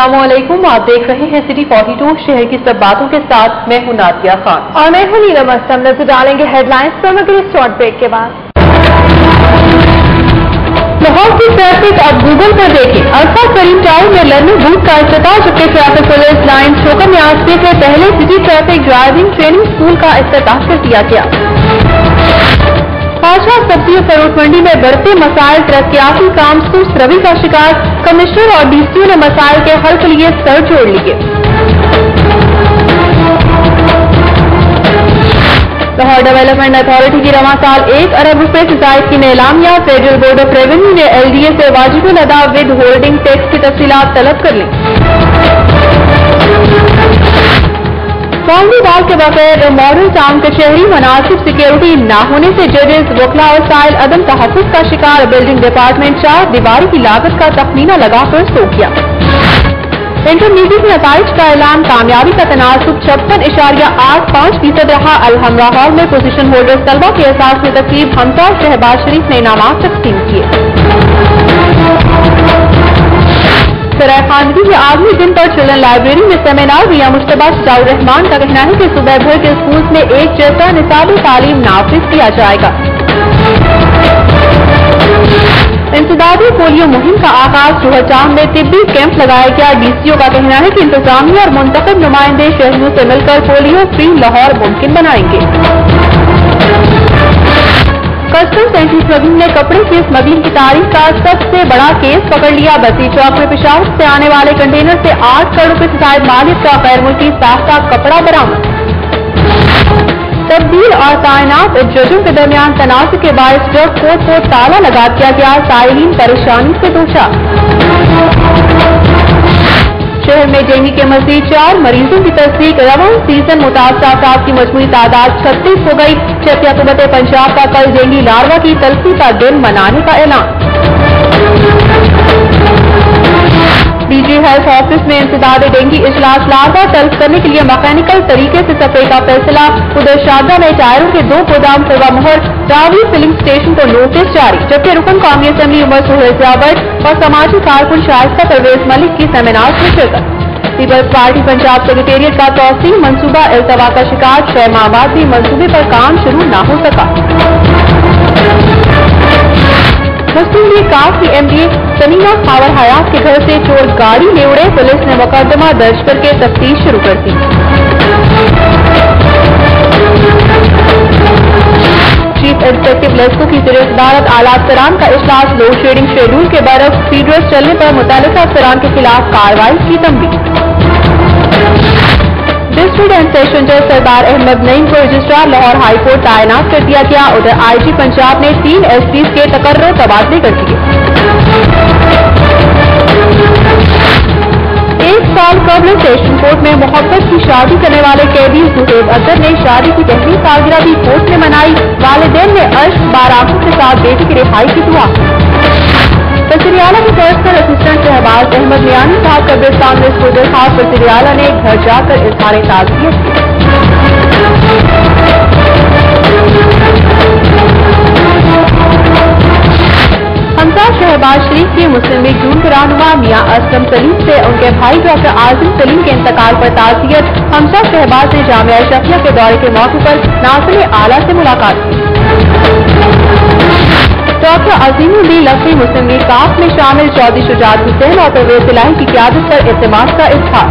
अस्सलाम वालेकुम, आप देख रहे हैं सिटी 42 शहर की सब बातों के साथ। मैं हूं नादिया खान और मैं हूं नीलम असलम। नजर डालेंगे हेडलाइंस पर मगर इस शॉर्ट ब्रेक के बाद। लाहौर की ट्रैफिक अब गूगल पर देखें। अल्फा करीम टाउन में लर्निंग बूथ का इफ्तिताह, जबकि ट्रैफिक पुलिस लाइन शोकन न्यासी के पहले city traffic driving training school का इफ्तिताह कर दिया गया। बादशाह सब्जी और फरूट मंडी में बढ़ते मसाइल, तरक्याती काम सुस्त रवि का शिकार। कमिश्नर और डीसीओ ने मसाइल के हल के लिए सर जोड़ लिए। लाहौर डेवलपमेंट अथॉरिटी की रवां साल 1 अरब रुपए से जायद की नीलामियां। फेडरल बोर्ड ऑफ रेवेन्यू ने एलडीए से वाजिब अदा विद होल्डिंग टैक्स की तफसीलात तलब कर ली। बाउंड्री वाल के बगैर मॉडल टाउन के शहरी मुनासिब सिक्योरिटी न होने से जजेस, वकला और साइल अदम तहफ़्फ़ुज़ का शिकार। बिल्डिंग डिपार्टमेंट 4 दीवारी की लागत का तखमीना लगाकर सो किया। इंटरमीडिएट नताइज का ऐलान, कामयाबी का तनासुब 56.85% रहा। अलहमरा हॉल में पोजीशन होल्डर तलबा के एहसास में तकरीब हमजा शहबाज शरीफ ने इनामात तकसीम किए। सराय खानगी के आखिरी दिन पर चिल्ड्रन लाइब्रेरी में सेमिनार दिया। मुश्तबा शजाउर रहमान का कहना है कि सुबह भर के स्कूल में एक जैसा निसाब तालीम नाफिज किया जाएगा। इंसदादी पोलियो मुहिम का आगाज, जोहरचांद में तिब्बी कैंप लगाया गया। डीसीओ का कहना है कि इंतजामिया और मुंतखब नुमाइंदे शहरियों से मिलकर पोलियो फ्री लाहौर मुमकिन बनाएंगे। कस्टम्स एंटी स्मगलिंग ने कपड़े की स्मगलिंग की तारीख का सबसे बड़ा केस पकड़ लिया। बस्ती चौक में पेशावर से आने वाले कंटेनर से 8 करोड़ रुपए से जायद मालिक का गैर मुल्की साख्ता कपड़ा बरामद। तब्दील और तैनात जजों के दरमियान तनाज़ के बायस ड्रग कोर्ट को ताला लगा दिया गया। साइलिन परेशानी से दोचा। शहर में डेंगू के मजीद 4 मरीजों की तस्दीक। रवां सीजन मुतासर अफराद की मजमूई तादाद 36 हो गई। जबकि हुकूमत पंजाब का कल डेंगू लार्वा की तलफी का दिन मनाने का ऐलान। डीजी हेल्थ ऑफिस में इंसदाद डेंगू इजलास, लार्वा तल्फ करने के लिए मैकेनिकल तरीके से सफाई का फैसला। उधर शारदा में टायरों के 2 गोदाम सेवा मोहर। रावी फिलिंग स्टेशन को नोटिस जारी। जबकि रुकन कौमी असेंबली उमर सुहेल जावट और समाजी कारकुन शाइस्ता परवेज मलिक की सेमिनार में शिरकत। पीपल्स पार्टी पंजाब सेक्रेटेरिएट का तौसील मंसूबा इल्तवा का शिकार। 6 माह बाद भी मंसूबे पर काम शुरू न हो सका। मुस्लिम लीग काफ की एमडी सनीना खावर हयात के घर से चोर गाड़ी ले उड़े। पुलिस ने मुकदमा दर्ज करके तफ्तीश शुरू कर दी। चीफ एग्जीक्यूटिव लेस्को की ज़ेर-ए-सदारत आला अफसरान का इजलास। लोड शेडिंग शेड्यूल के बरफ फीडर्स चलने पर मुतल्लिका अफसरान के खिलाफ कार्रवाई की तंबीह। डिस्ट्रिक्ट एंड सेशन जज सरदार अहमद नईम को रजिस्ट्रार लाहौर हाई कोर्ट तैनात कर दिया गया। उधर आईजी पंजाब ने 3 एसपीज के तकर्रर तबादले कर दिए। 1 साल कबल सेशन कोर्ट में मोहब्बत की शादी करने वाले कैदी सुहेब अख्तर ने शादी की पहली सालगिरह भी कोर्ट में मनाई। वालिदैन ने अश्क बाराखों के साथ बेटी की रिहाई की दुआ। वज़ीर आला के पर्सनल असिस्टेंट शहबाज अहमद मियानी साहब कब्रिस्तान में इसको दरखास्त। वज़ीर आला ने घर जाकर इज़हार ताज़ियत की। हमजा शहबाज शरीफ की मुस्लिम लीग जून के रहनुमा मियां असलम सलीम से उनके भाई डॉक्टर आजिम सलीम के इंतकाल पर ताज़ियत। हमजा शहबाज ने जामिया शफिया के दौरे के मौके पर नाज़िर आला से मुलाकात की। डॉक्टर अजीमुद्दीन लखवी मुस्लिम लीग काफ में शामिल। चौधरी शुजात हुसैन और परवेज इलाही की क़यादत पर इत्तेमाद का इज़हार।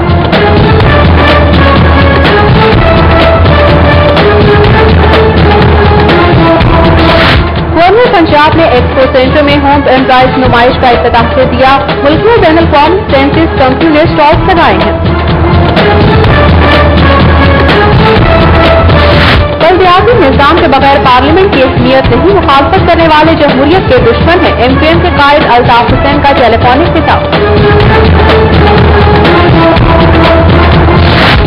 गवर्नर पंजाब ने एक्सपो सेंटर में होम एम्प्लॉयज नुमाइश का इफ्तिताह कर दिया। मुल्क में बैनुल अक़वामी सेंसिस कंपनी ने स्टॉल्स लगाए हैं। बल्दियाती निजाम के बगैर पार्लियामेंट की अहमियत नहीं। मुखालफत करने वाले जमहूरियत के दुश्मन हैं। एमक्यूएम के कायद अल्ताफ हुसैन का टेलीफोनिक खिताब।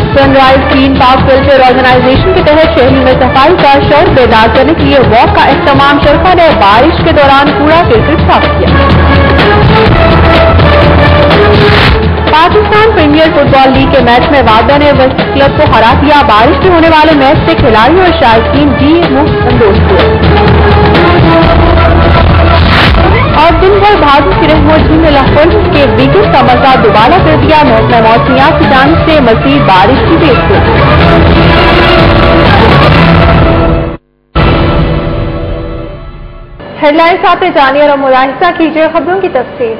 Sunrise green park welfare organisation के तहत शहरी में सफाई का शौक बेदार करने के लिए वॉक का एहतमाम। शरका ने बारिश के दौरान कूड़ा करकट साफ किया। पाकिस्तान प्रीमियर फुटबॉल लीग के मैच में वादा ने वेस्ट क्लब को हरा दिया। बारिश में होने वाले मैच से खिलाड़ी और शायकीन जी मुफ्त संतोष हुए। اور دن بھر بھاگی کی رہنمائی میں لاہور کے ویکینڈ کا مزہ دوبارہ کر دیا. محکمہ موسمیات کی جانب سے مزید بارش کی پیشگوئی. ہیڈ لائنز آپ نے جانی اور ملاحظہ کیجیے خبروں کی تفصیل.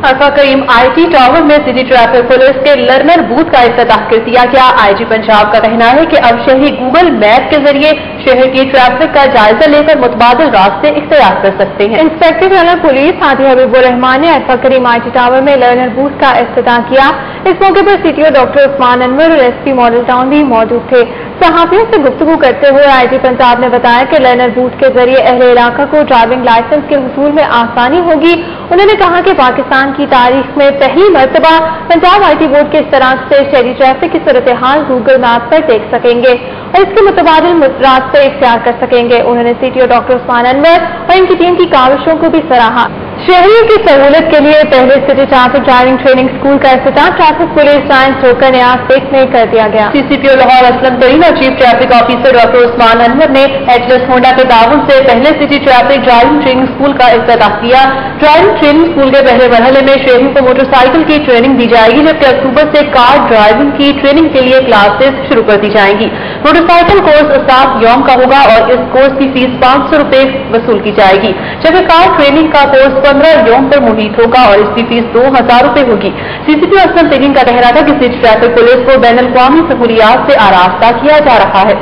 عرفہ کریم آئی ٹی ٹاور میں سٹی ٹریفک پولیس کے لرنر بوتھ کا افتتاح کر دیا گیا. آئی جی پنجاب کا کہنا ہے کہ اب شہری گوگل میپ کے ذریعے شہر کی ٹریفک کا جائزہ لے کر متبادل راستے اختیار کر سکتے ہیں. انسپیکٹر جنرل پولیس ہادی حبیب الرحمان نے عرفہ کریم آئی ٹی ٹاور میں لرنر بوتھ کا افتتاح کیا. اس موقع پر سی ٹی او ڈاکٹر عثمان انور اور ایس پی ماڈل ٹاؤن بھی موجود تھے. صحافیوں سے گفتگو کرتے ہوئے آئی جی پنجاب نے بتایا کہ لرنر بوتھ کے ذریعے اہل علاقہ کو ڈرائیونگ لائسنس کے حصول میں آسانی ہوگی. انہوں نے کہا کہ پاکستان کی تاریخ میں پہلی مرتبہ پنجاب آئی ٹی بورڈ کے اشتراک سے شہری ٹریفک کی صورتحال گوگل میپ پر دیکھ سکیں گے اور اس کے متبادل راستے اختیار کر سکیں گے. انہوں نے سی ٹی او ڈاکٹر عثمان انور اور ان کی ٹیم کی کاوشوں کو بھی سراہا. شہریوں کی سہولت کے لیے پہلے city traffic driving training school کا افتتاح ٹریفک پولیس سائنس ہوکر نیاز پیک میں کر دیا گیا. سی پی او لاہور اسلم ترین اور چیف ٹریفک آفیسر ڈاکٹر عثمان انور نے ایٹلس ہونڈا کے تعاون سے پہلے city traffic driving training school کا افتتاح کیا. ڈرائیونگ ٹریننگ اسکول کے پہلے مرحلے میں شہریوں کو موٹر سائیکل کی ٹریننگ دی جائے گی جبکہ اکتوبر سے کار ڈرائیونگ کی ٹریننگ کے لیے کلاسز شروع کر دی جائیں گی. موٹر سائیکل کورس 7 یوم کا ہوگا اور اس کورس کی فیس 500 روپے وصول کی جائے گی جبکہ کار ٹریننگ کا کورس 15 یوم پر محیط ہوگا اور اس کی فیس 2000 روپے ہوگی. سی پی او اسلم ترین کا کہنا تھا کہ سٹی ٹریفک پولیس کو بین الاقوامی سہولیات سے آراستہ کیا جا رہا ہے.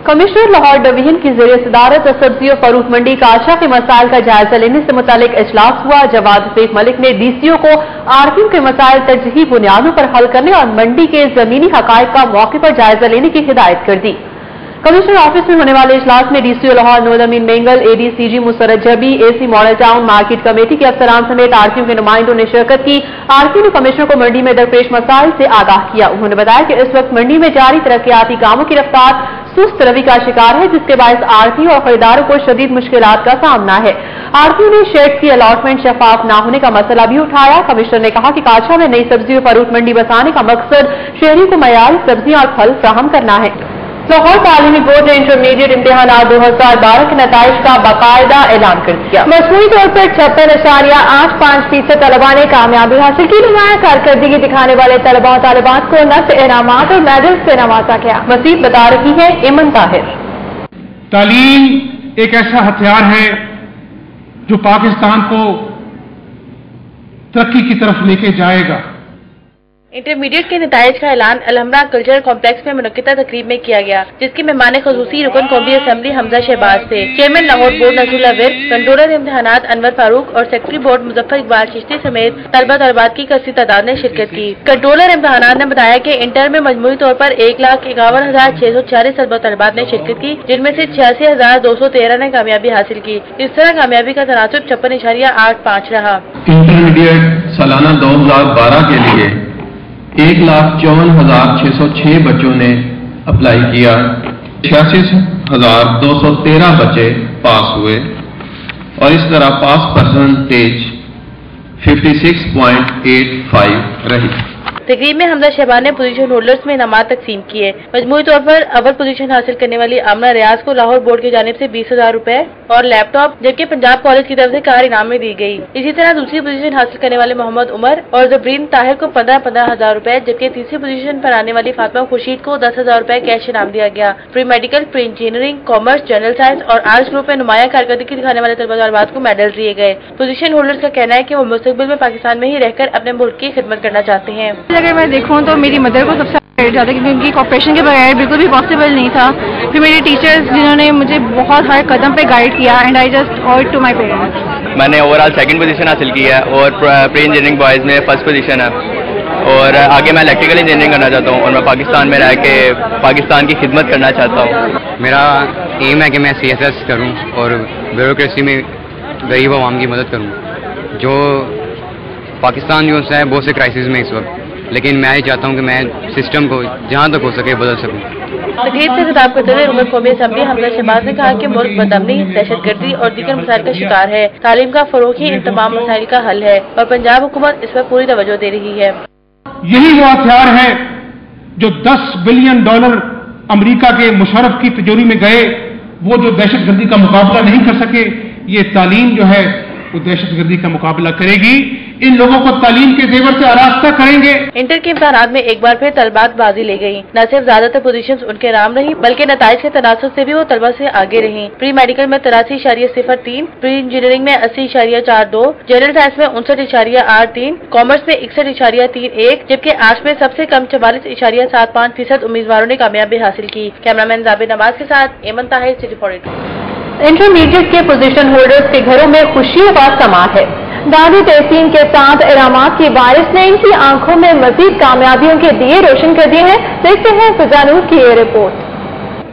کمشنر لاہور ڈویژن کی زیر صدارت سبزی و فروخت منڈی کاشا کے مسائل کا جائزہ لینے سے متعلق اجلاس ہوا. جواد رفیق ملک نے ڈی سی او کو آرکیو کے مسائل ترجیحی بنیادوں پر حل کرنے اور منڈی کے زمینی حقائق کا موقع پر جائزہ لینے کی ہدایت کر دی. کمشنر آفس میں ہونے والے اجلاس میں ڈی سی او لاہور نور امین مینگل، اے ڈی سی جی مسرت جبی، اے سی ماڈل ٹاؤن مارکیٹ کمیٹی کے افسران سمیت آرکیو کے نمائندوں نے شرکت کی. آرکیو نے کمشنر کو منڈی میں درپیش مسائل سے آگاہ کیا. انہوں نے بتایا کہ اس وقت منڈی میں جاری ترقیاتی کاموں کی رفتار سست روی کا شکار ہے جس کے باعث آرکیو اور خریداروں کو شدید مشکلات کا سامنا ہے. آرکیو نے شیڈ کی الاٹمنٹ شفاف نہ ہونے کا مسئلہ بھی اٹھایا. کمشنر نے کہا کہ کاشا میں نئی سبزی و فروخت منڈی بسانے کا مقصد شہریوں کو معیاری سبزیاں اور پھل فراہم کرنا ہے. لاہور تعلیمی بورڈ نے انٹرمیڈیٹ امتحانات 2012 کے نتائج کا باقاعدہ اعلان کر دیا. مجموعی طور پر 56.85% طلباء نے کامیابی حاصل کی. نمایاں کارکردگی دکھانے والے طلباء و طالبات کو نقد انعامات اور میڈل سے نوازا گیا. مزید بتا رہی ہے ایمن طاہر. تعلیم ایک ایسا ہتھیار ہے جو پاکستان کو ترقی کی طرف لے کے جائے گا. انٹرمیڈیٹ کے نتائج کا اعلان الحمرہ کلچرل کمپلیکس میں منعقدہ تقریب میں کیا گیا جس کی مہمان خصوصی رکن قومی اسمبلی حمزہ شہباز تھے. چیئرمین لاہور بورڈ نصر اللہ ورد، کنٹرولر امتحانات انور فاروق اور سیکرٹری بورڈ مظفر اقبال چشتی سمیت طلبہ طالبات کی کثیر تعداد نے شرکت کی. کنٹرولر امتحانات نے بتایا کہ انٹر میں مجموعی طور پر 1,51,640 طلبہ طالبات نے شرکت کی جن میں سے 86,213 نے کامیابی حاصل کی. اس طرح کامیابی کا تناسب 56.85 رہا. انٹرمیڈیٹ سالانہ 2012 کے لیے 1,54,606 بچوں نے اپلائی کیا. 86,213 بچے پاس ہوئے اور اس طرح پاس پرسنٹیج 56.85 رہی. تقریب میں حمزہ شہباز نے پوزیشن ہولڈرز میں انعامات تقسیم کیے. مجموعی طور پر اول پوزیشن حاصل کرنے والی آمنہ ریاض کو لاہور بورڈ کی جانب سے 20,000 روپے اور لیپ ٹاپ جبکہ پنجاب کالج کی طرف سے کار انعام میں دی گئی. اسی طرح دوسری پوزیشن حاصل کرنے والے محمد عمر اور زبرین طاہر کو 15,000 روپے جبکہ تیسری پوزیشن پر آنے والی فاطمہ خورشید کو 10,000 روپے کیش انعام دیا گیا. Pre medical, pre engineering, commerce, general science اور آرٹس گروپ میں نمایاں کارکردگی دکھانے والے طلبہ طالبات کو میڈل دیے گئے. پوزیشن ہولڈرز کا کہنا ہے کہ وہ مستقبل میں پاکستان میں ہی رہ کر اپنے ملک کی خدمت کرنا چاہتے ہیں. اگر میں دیکھوں تو میری مدر کو سب سے زیادہ کیونکہ ان کی کوپریشن کے بغیر بالکل بھی پاسبل نہیں تھا. پھر میرے ٹیچرز جنہوں نے مجھے بہت ہر قدم پہ گائیڈ کیا and I just owe to my parents. میں نے اوور آل 2nd پوزیشن حاصل کی ہے اور پری انجینئرنگ بوائز میں 1st پوزیشن ہے اور آگے میں الیکٹریکل انجینئرنگ کرنا چاہتا ہوں اور میں پاکستان میں رہ کے پاکستان کی خدمت کرنا چاہتا ہوں. میرا ایم ہے کہ میں CSS کروں اور بیوروکریسی میں غریب عوام کی مدد کروں. جو پاکستان جو ہے بہت سے کرائسس میں اس وقت، لیکن میں یہ چاہتا ہوں کہ میں سسٹم کو جہاں تک ہو سکے بدل سکوں. تقریب سے خطاب کرتے ہوئے رکن قومی اسمبلی حمزہ شہباز نے کہا کہ ملک بدامنی، دہشت گردی اور دیگر مسائل کا شکار ہے. تعلیم کا فروغ ہی ان تمام مسائل کا حل ہے اور پنجاب حکومت اس پر پوری توجہ دے رہی ہے. یہی وہ ہتھیار ہے جو $10 بلین امریکہ کے مشرف کی تجوری میں گئے وہ جو دہشت گردی کا مقابلہ نہیں کر سکے، یہ تعلیم جو ہے وہ دہشت گردی کا مقابلہ کرے گی، ان لوگوں کو تعلیم کے زیور سے آراستہ کریں گے۔ انٹر کے امتحانات میں ایک بار پھر طلبات بازی لے گئی، نہ صرف زیادہ تر پوزیشنز ان کے نام رہی بلکہ نتائج کے تناسب سے بھی وہ طلبہ سے آگے رہیں۔ پری میڈیکل میں 83.03، پری انجینئرنگ میں 80.42، جنرل سائنس میں 59.83، کامرس میں 61.31، جبکہ آرٹس میں سب سے کم 44.75% امیدواروں نے کامیابی حاصل کی۔ کیمرہ مین زابر نواز کے ساتھ ایمن طاہر، سٹی 42۔ انٹرمیڈیٹ کے پوزیشن ہولڈرز کے گھروں میں خوشیوں کا سما ہے۔ دادی تحسین کے ساتھ ارامات کی بارش نے ان کی آنکھوں میں مزید کامیابیوں کے دیے روشن کر دیے ہیں۔ دیکھتے ہیں فضا نور کی یہ رپورٹ۔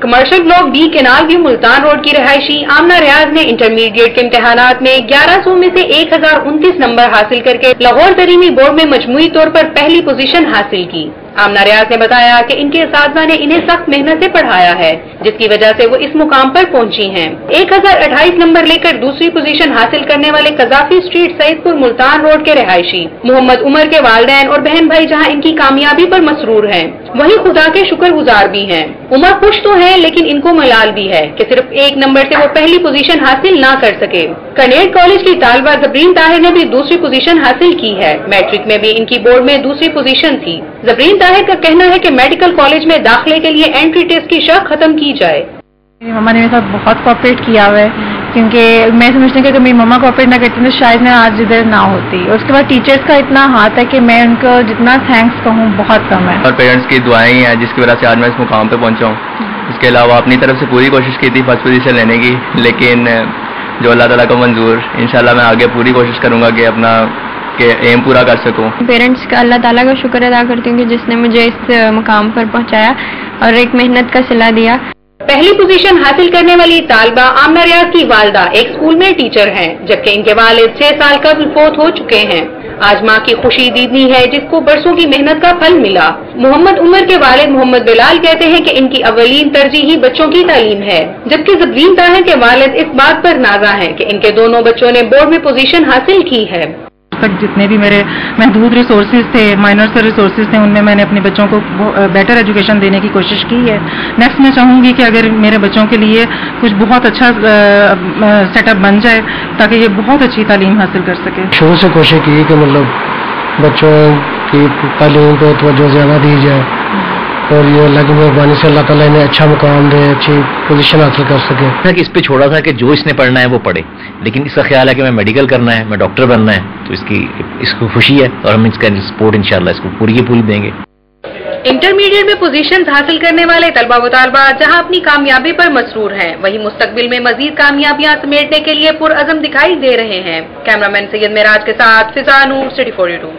Commercial block B canal view Multan road کی رہائشی آمنہ ریاض نے انٹرمیڈیٹ کے امتحانات میں 1100 میں سے 1029 نمبر حاصل کر کے لاہور تعلیمی بورڈ میں مجموعی طور پر پہلی پوزیشن حاصل کی۔ آمنہ ریاض نے بتایا کہ ان کے اساتذہ نے انہیں سخت محنت سے پڑھایا ہے، جس کی وجہ سے وہ اس مقام پر پہنچی ہیں۔ 1028 نمبر لے کر دوسری پوزیشن حاصل کرنے والے قذافی اسٹریٹ سعید پور ملتان روڈ کے رہائشی محمد عمر کے والدین اور بہن بھائی جہاں ان کی کامیابی پر مسرور ہیں، وہیں خدا کے شکر گزار بھی ہیں۔ عمر خوش تو ہیں لیکن ان کو ملال بھی ہے کہ صرف 1 نمبر سے وہ پہلی پوزیشن حاصل نہ کر سکے۔ کنیڈ کالج کی طالبہ زبرین طاہر نے بھی دوسری پوزیشن حاصل کی ہے۔ میٹرک میں بھی ان کی بورڈ میں دوسری پوزیشن تھی۔ زبرین طاہر کا کہنا ہے کہ میڈیکل کالج میں داخلے کے لیے انٹری ٹیسٹ کی شرط ختم کی جائے۔ میری مما نے میرے ساتھ بہت کوآپریٹ کیا ہوا ہے، کیونکہ میں سمجھتی ہوں کہ اگر میری مما کوآپریٹ نہ کرتی تو شاید میں آج ادھر نہ ہوتی۔ اور اس کے بعد ٹیچرز کا اتنا ہاتھ ہے کہ میں ان کو جتنا تھینکس کہوں بہت کم ہے۔ اور پیرنٹس کی دعائیں ہیں جس کی وجہ سے آج میں اس مقام پہ پہنچا ہوں۔ اس کے علاوہ اپنی طرف سے پوری کوشش کی تھی فرسٹ پوزیشن لینے کی، لیکن جو اللہ تعالیٰ کا منظور، انشاءاللہ میں آگے پوری کوشش کروں گا کہ اپنا ایم پورا کر سکوں۔ پیرنٹس کا اللہ تعالیٰ کا شکر ادا کرتی ہوں کہ جس نے مجھے اس مقام پر پہنچایا اور ایک محنت کا صلہ دیا۔ پہلی پوزیشن حاصل کرنے والی طالبہ آمنہ ریاض کی والدہ ایک اسکول میں ٹیچر ہیں، جبکہ ان کے والد 6 سال قبل فوت ہو چکے ہیں۔ آج ماں کی خوشی دیدنی ہے جس کو برسوں کی محنت کا پھل ملا۔ محمد عمر کے والد محمد بلال کہتے ہیں کہ ان کی اولین ترجیح ہی بچوں کی تعلیم ہے، جبکہ زبرین طاہر کے والد اس بات پر نازا ہیں کہ ان کے دونوں بچوں نے بورڈ میں پوزیشن حاصل کی ہے۔ تک جتنے بھی میرے محدود ریسورسز تھے، مائنر سے ریسورسز تھے، ان میں میں نے اپنے بچوں کو بیٹر ایجوکیشن دینے کی کوشش کی ہے۔ نیکسٹ میں چاہوں گی کہ اگر میرے بچوں کے لیے کچھ بہت اچھا سیٹ اپ بن جائے تاکہ یہ بہت اچھی تعلیم حاصل کر سکے۔ شروع سے کوشش کی کہ مطلب بچوں کی تعلیم کو توجہ زیادہ دی جائے اور یہ اللہ کی مہربانی سے اللہ تعالیٰ نے اچھا مقام دے، اچھی پوزیشن حاصل کر سکے۔ اس پہ چھوڑا تھا کہ جو اس نے پڑھنا ہے وہ پڑھے، لیکن اس کا خیال ہے کہ میں میڈیکل کرنا ہے، میں ڈاکٹر بننا ہے، تو اس کو خوشی ہے اور ہم اس کا سپورٹ انشاءاللہ اس کو پوری دیں گے۔ انٹرمیڈیٹ میں پوزیشنز حاصل کرنے والے طلبہ و طالبات جہاں اپنی کامیابی پر مسرور ہیں، وہیں مستقبل میں مزید کامیابیاں سمیٹنے کے لیے پرعزم دکھائی دے رہے ہیں۔ کیمرہ مین سید معراج کے ساتھ فضا نور، سٹی 42۔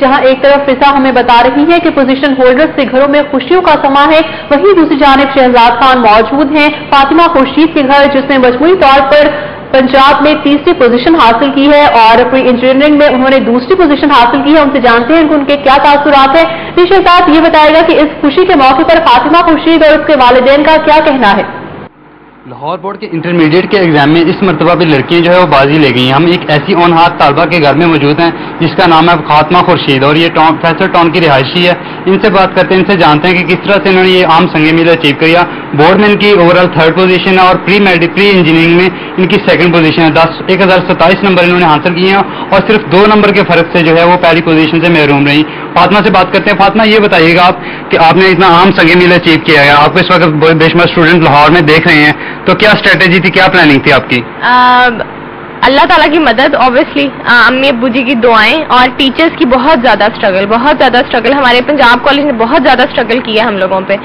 جہاں ایک طرف فضا ہمیں بتا رہی ہے کہ پوزیشن ہولڈرز کے گھروں میں خوشیوں کا سما ہے، وہیں دوسری جانب شہزاد خان موجود ہیں فاطمہ خورشید کے گھر، جس نے مجموعی طور پر پنجاب میں 3ری پوزیشن حاصل کی ہے اور پری انجینئرنگ میں انہوں نے 2ری پوزیشن حاصل کی ہے۔ ان سے جانتے ہیں کہ ان کے کیا تاثرات ہیں۔ شہزاد یہ بتائے گا کہ اس خوشی کے موقع پر فاطمہ خورشید اور اس کے والدین کا کیا کہنا ہے؟ لاہور بورڈ کے انٹرمیڈیٹ کے ایگزام میں اس مرتبہ بھی لڑکیاں جو ہے وہ بازی لے گئی ہیں۔ ہم ایک ایسی اون ہاتھ طالبہ کے گھر میں موجود ہیں جس کا نام ہے فاطمہ خورشید اور یہ فیصل ٹاؤن کی رہائشی ہے۔ ان سے بات کرتے ہیں، ان سے جانتے ہیں کہ کس طرح سے انہوں نے یہ عام سنگ میل اچیو کیا۔ بورڈ میں ان کی اوور آل 3rd پوزیشن ہے اور پری انجینئرنگ میں ان کی 2nd پوزیشن ہے۔ 1027 نمبر انہوں نے حاصل کیے ہیں اور صرف 2 نمبر کے فرق سے جو ہے وہ پہلی پوزیشن سے محروم رہی۔ فاطمہ سے بات کرتے ہیں۔ فاطمہ یہ بتائیے گا آپ کہ آپ نے اتنا عام سنگ میل اچیو کیا ہے، آپ اس وقت بے شمار اسٹوڈنٹ لاہور میں دیکھ رہے ہیں، تو کیا اسٹریٹجی تھی، کیا پلاننگ تھی آپ کی؟ اللہ تعالیٰ کی مدد، اوبیسلی امی ابو جی کی دعائیں اور ٹیچرز کی بہت زیادہ اسٹرگل ہمارے پنجاب کالج نے بہت زیادہ اسٹرگل کیا ہم لوگوں پہ،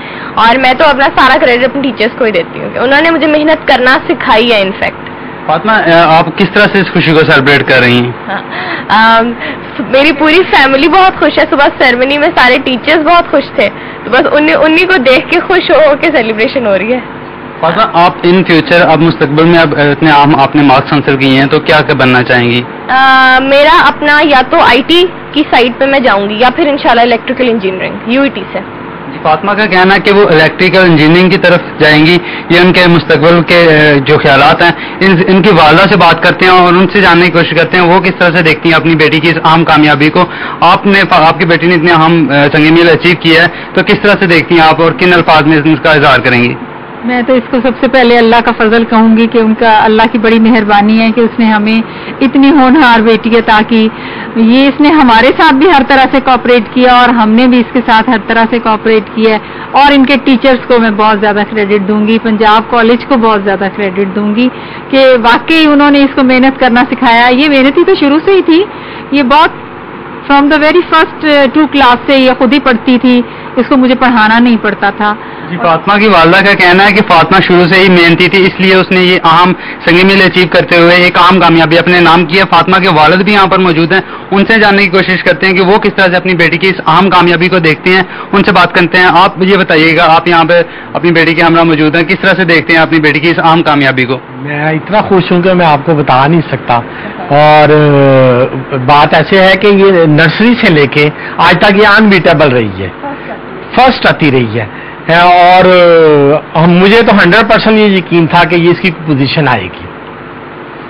اور میں تو اپنا سارا کریڈٹ اپنے ٹیچرز کو ہی دیتی ہوں کہ انہوں نے مجھے محنت کرنا سکھائی ہے۔ انفیکٹ فاطمہ، آپ کس طرح سے اس خوشی کو سیلیبریٹ کر رہی ہیں؟ میری پوری فیملی بہت خوش ہے۔ صبح سیرمنی میں سارے ٹیچرز بہت خوش تھے، تو بس انہیں کو دیکھ کے خوش ہو کے سیلیبریشن ہو رہی ہے۔ فاطمہ، آپ ان فیوچر اب مستقبل میں اب اتنے آپ نے مارکس حاصل کیے ہیں تو کیا بننا چاہیں گی؟ میرا اپنا یا تو IT کی سائٹ پہ میں جاؤں گی یا پھر انشاءاللہ الیکٹریکل انجینئرنگ UET سے۔ جی، فاطمہ کا کہنا ہے کہ وہ الیکٹریکل انجینئرنگ کی طرف جائیں گی، یہ ان کے مستقبل کے جو خیالات ہیں۔ ان کی والدہ سے بات کرتے ہیں اور ان سے جاننے کی کوشش کرتے ہیں وہ کس طرح سے دیکھتی ہیں اپنی بیٹی کی اس عام کامیابی کو۔ آپ کی بیٹی نے اتنے اہم سنگ میل اچیو کیا ہے تو کس طرح سے دیکھتی ہیں آپ اور کن الفاظ میں اس کا اظہار کریں گی؟ मैं तो इसको सबसे पहले अल्लाह का फजल कहूंगी कि उनका अल्लाह की बड़ी मेहरबानी है कि उसने हमें इतनी होनहार बेटी अता की। ये इसने हमारे साथ भी हर तरह से कोऑपरेट किया और हमने भी इसके साथ हर तरह से कोऑपरेट किया है। और इनके टीचर्स को मैं बहुत ज़्यादा क्रेडिट दूंगी, पंजाब कॉलेज को बहुत ज़्यादा क्रेडिट दूंगी कि वाकई उन्होंने इसको मेहनत करना सिखाया। ये मेहनती तो शुरू से ही थी, ये बहुत from the very first 2 class से ये खुद ही पढ़ती थी, इसको मुझे पढ़ाना नहीं पड़ता था। जी, फातिमा की वालदा का कहना है कि फातिमा शुरू से ही मेहनती थी, इसलिए उसने ये अहम संग मील अचीव करते हुए एक आम कामयाबी अपने नाम की है। फातिमा के वालिद भी यहाँ पर मौजूद हैं, उनसे जानने की कोशिश करते हैं कि वो किस तरह से अपनी बेटी की इस अहम कामयाबी को देखते हैं, उनसे बात करते हैं। आप ये बताइएगा, आप यहाँ पे अपनी बेटी के हमरा मौजूद हैं, किस तरह से देखते हैं अपनी बेटी की इस अहम कामयाबी को? मैं इतना खुश हूँ कि मैं आपको बता नहीं सकता। और बात ऐसे है कि ये नर्सरी से लेके आज तक ये अनबीटेबल रही है, फर्स्ट आती रही है। और मुझे तो 100% ये यकीन था कि ये इसकी पोजीशन आएगी।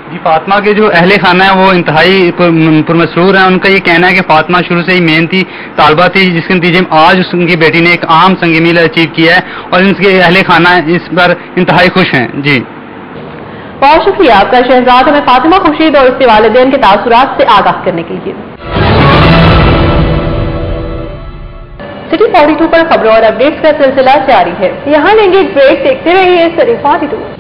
जी, फातिमा के जो अहले खाना है वो इंतहाई पुरमसरूर हैं। उनका ये कहना है कि फातिमा शुरू से ही मेहनती तालबा थी, जिसके नतीजे में आज उनकी बेटी ने एक आम संग मील अचीव किया है और इनके अहले खाना इस पर इंतहाई खुश हैं। जी, बहुत शुक्रिया आपका शहजाद, हमें फातिमा खुर्शीद और उसके वालिदैन के तासुरात से आगाह करने के लिए। सिटी 42 पर खबरों और अपडेट्स का सिलसिला जारी है। यहाँ लेंगे एक ब्रेक, देखते रहिए सिटी 42।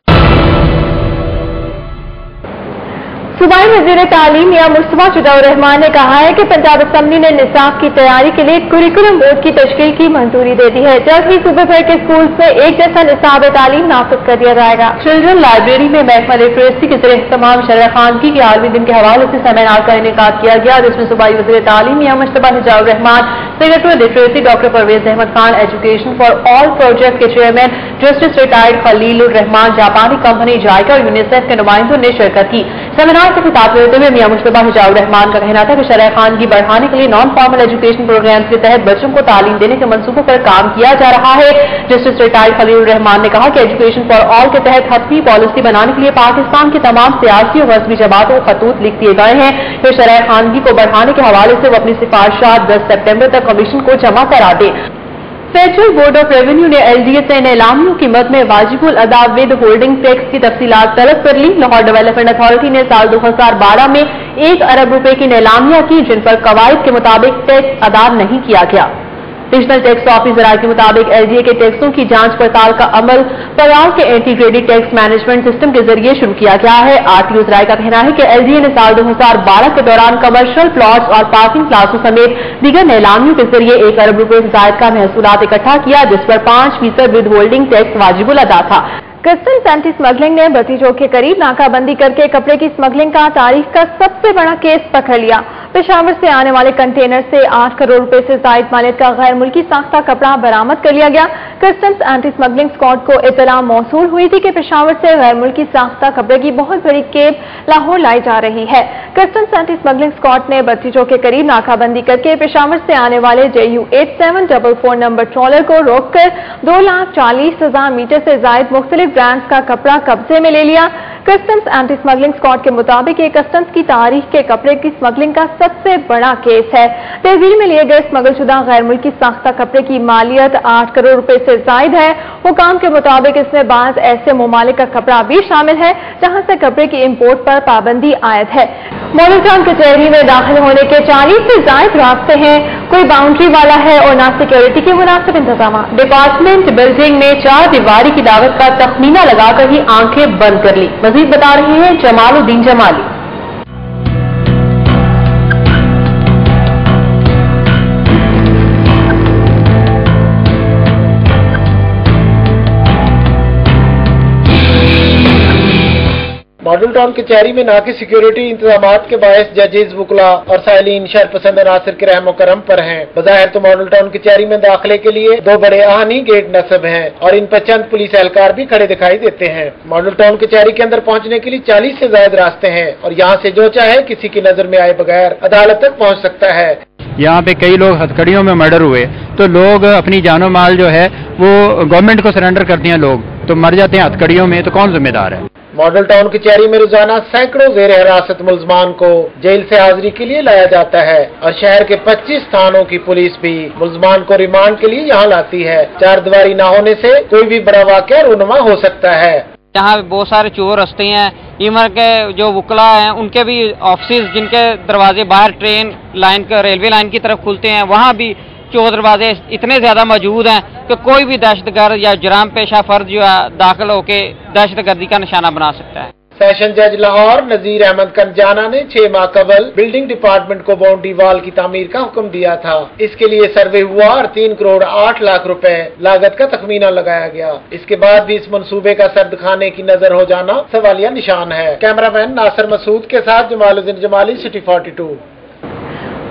सूबाई वज़ीर तालीम या मुस्तफा चुटौर रहमान ने कहा है कि पंजाब असम्बली ने निसाब की तैयारी के लिए कुरिकुलम बोर्ड की तश्कील की मंजूरी दे दी है। जल्द ही सूबे भर के स्कूल में एक जैसा निसाब तालीम नाफिज कर दिया जाएगा। चिल्ड्रन लाइब्रेरी में महकमा लिटरेसी के ज़रिए तमाम शरह खानगी के आलमी दिन के हवाले से सेमिनार का इनेकाद किया गया, जिसमें सूबाई वज़ीर तालीम या मुस्तफा चुटौर Rahman, secretary literacy doctor Parvez Ahmad Khan, education for all project के chairman justice retired Khalilur Rahman, जापानी कंपनी जायका और यूनिसेफ के नुमाइंदों ने शिरकत की। सेमिनार से खिताब करते हुए मियां मुस्तफा हिजाउर रहमान का कहना था कि शरह खानगी बढ़ाने के लिए नॉन फॉर्मल एजुकेशन प्रोग्राम्स के तहत बच्चों को तालीम देने के मंसूबों पर काम किया जा रहा है। जस्टिस रिटायर्ड खलीलुर रहमान ने कहा कि एजुकेशन फॉर ऑल के तहत हतमी पॉलिसी बनाने के लिए पाकिस्तान की तमाम सियासी और मजहबी जमातों को खतूत लिख दिए गए हैं। फिर शरह खानगी को बढ़ाने के हवाले से वो अपनी सिफारिशात 10 सितंबर तक कमीशन को जमा करा दे। फेडरल बोर्ड ऑफ रेवेन्यू ने एलडीए से नीलामियों की मद में वाजिबुल अदा विद होल्डिंग टैक्स की तफसीलात तलब कर ली। लाहौर डेवलपमेंट अथॉरिटी ने साल 2012 में 1 अरब रुपए की नीलामियां की, जिन पर कवायद के मुताबिक टैक्स अदा नहीं किया गया। रीजनल टैक्स ऑफिसर के मुताबिक एलडीए के टैक्सों की जांच पड़ताल का अमल पराव के इंटीग्रेटेड टैक्स मैनेजमेंट सिस्टम के जरिए शुरू किया गया है। आरटीओ राय का कहना है कि एलडीए ने साल 2012 के दौरान कमर्शियल प्लॉट्स और पार्किंग प्लाजों समेत दीगर नीलामियों के जरिए 1 अरब रुपए से जायद का महसूलात इकट्ठा किया, जिस पर 5% विद होल्डिंग टैक्स वाजिबुल अदा था। कस्टम्स एंटी स्मगलिंग ने बतीजों के करीब नाकाबंदी करके कपड़े की स्मगलिंग का तारीख का सबसे बड़ा केस पकड़ लिया। पेशावर से आने वाले कंटेनर से 8 करोड़ रुपए से जायद मालियत का गैर मुल्की साख्ता कपड़ा बरामद कर लिया गया। कस्टम्स एंटी स्मगलिंग स्क्वाड को इत्तला मौसूल हुई थी कि पेशावर से गैर मुल्की साख्ता कपड़े की बहुत बड़ी केप लाहौर लाई जा रही है। कस्टम्स एंटी स्मगलिंग स्क्वाड ने बतीजों के करीब नाकाबंदी करके पेशावर से आने वाले JU 8744 नंबर ट्रॉलर को रोककर 2,40,000 मीटर से जायद मुख्तलिफ ब्रांड्स का कपड़ा कब्जे में ले लिया। कस्टम्स एंटी स्मगलिंग स्क्वाड के मुताबिक ये कस्टम्स की तारीख के कपड़े की स्मगलिंग का सबसे बड़ा केस है। तहवील में लिए गए स्मगलशुदा गैर मुल्की साख्ता कपड़े की मालियत 8 करोड़ रुपए से जायद है। हुकाम के मुताबिक इसमें बाज ऐसे ममालिक का कपड़ा भी शामिल है जहां से कपड़े की इम्पोर्ट पर पाबंदी आयद है। मॉडल टाउन कचहरी में दाखिल होने के 40 से जायद रास्ते हैं, कोई बाउंड्री वाला है और ना सिक्योरिटी के मुनासिब इंतजाम। डिपार्टमेंट बिल्डिंग में 4 दीवारी की दावत का तखमीना लगाकर ही आंखें बंद कर ली। मजीद बता रहे हैं जमालुद्दीन जमाली। मॉडल टाउन कचहरी में ना कि सिक्योरिटी इंतजाम के बायस जजेज, वकला और साइलिन शरपसंद अनासर के रहमो करम पर हैं। बज़ाहिर तो मॉडल टाउन कचहरी में दाखिले के लिए 2 बड़े आहनी गेट नस्ब हैं और इन पर चंद पुलिस एहलकार भी खड़े दिखाई देते हैं। मॉडल टाउन कचहरी के अंदर पहुंचने के लिए 40 से ज्यादा रास्ते हैं और यहाँ से जो चाहे किसी की नजर में आए बगैर अदालत तक पहुँच सकता है। यहाँ पे कई लोग हथकड़ियों में मर्डर हुए तो लोग अपनी जानो माल जो है वो गवर्नमेंट को सरेंडर करते हैं, लोग तो मर जाते हैं हथकड़ियों में, तो कौन जिम्मेदार है? मॉडल टाउन कचहरी में रोजाना सैकड़ों जेर हिरासत मुलजमान को जेल से हाजिरी के लिए लाया जाता है और शहर के 25 थानों की पुलिस भी मुलजमान को रिमांड के लिए यहाँ लाती है। चार दीवारी न होने से कोई भी बड़ा वाक़या रूनुमा हो सकता है। यहाँ बहुत सारे चोर हस्ते हैं, इमर के जो वकला हैं उनके भी ऑफिस जिनके दरवाजे बाहर ट्रेन लाइन का रेलवे लाइन की तरफ खुलते हैं, वहाँ भी चोर दरवाजे इतने ज्यादा मौजूद हैं कि कोई भी दहशतगर्द या जुराम पेशा फर्द जो है दाखिल होकर दहशतगर्दी का निशाना बना सकता है। सेशन जज लाहौर नजीर अहमद कंजाना ने 6 माह कबल बिल्डिंग डिपार्टमेंट को बाउंड्री वाल की तामीर का हुक्म दिया था। इसके लिए सर्वे हुआ और 3 करोड़ 8 लाख रुपए लागत का तखमीना लगाया गया। इसके बाद भी इस मंसूबे का सर्द खाने की नजर हो जाना सवालिया निशान है। कैमरामैन नासिर मसूद के साथ जमालुद्दीन जमाली, सिटी 42।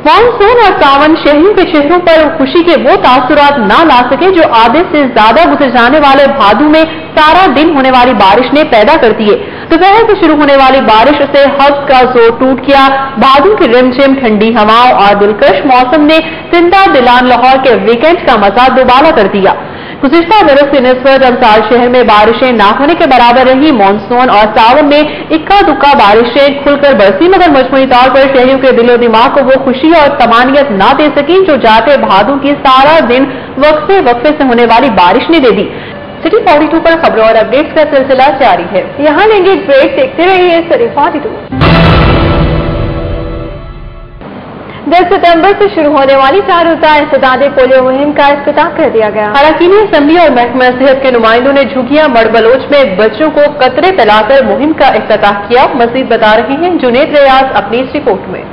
मानसून और सावन शहरियों के चेहरों पर खुशी के वो तासुरात ना ला सके जो आधे से ज्यादा गुजर जाने वाले भादू में सारा दिन होने वाली बारिश ने पैदा कर दिए। दोपहर से शुरू होने वाली बारिश से हब्स का जोर टूट गया। भादू की रिमझिम ठंडी हवाओं और दिलकश मौसम ने जिंदा दिलान लाहौर के वीकेंड का मजा दोबारा कर दिया। गुज़िश्ता बरस की निस्बत रमजान शहर में बारिशें ना होने के बराबर रही। मानसून और सावन में इक्का दुक्का बारिशें खुलकर बरसी, मगर मजमूई तौर पर शहरियों के दिलो दिमाग को वो खुशी और तमानियत ना दे सकी जो जाते भादू की सारा दिन वक्फे वक्फे से होने वाली बारिश ने दे दी। सिटी 42 पर खबरों और अपडेट्स का सिलसिला जारी है। यहाँ लेंगे ब्रेक, देखते रहिए सिटी 42। 10 सितंबर से शुरू होने वाली 4 रोज़ा इंसदादे पोलियो मुहिम का इफ्तिताह कर दिया गया। अरकान असम्बली और महकमा सेहत के नुमाइंदों ने झुगियां मड़ बलोच में बच्चों को कतरे पिलाकर मुहिम का इफ्तिताह किया। मजीद बता रहे हैं जुनेद रियाज अपनी इस रिपोर्ट में।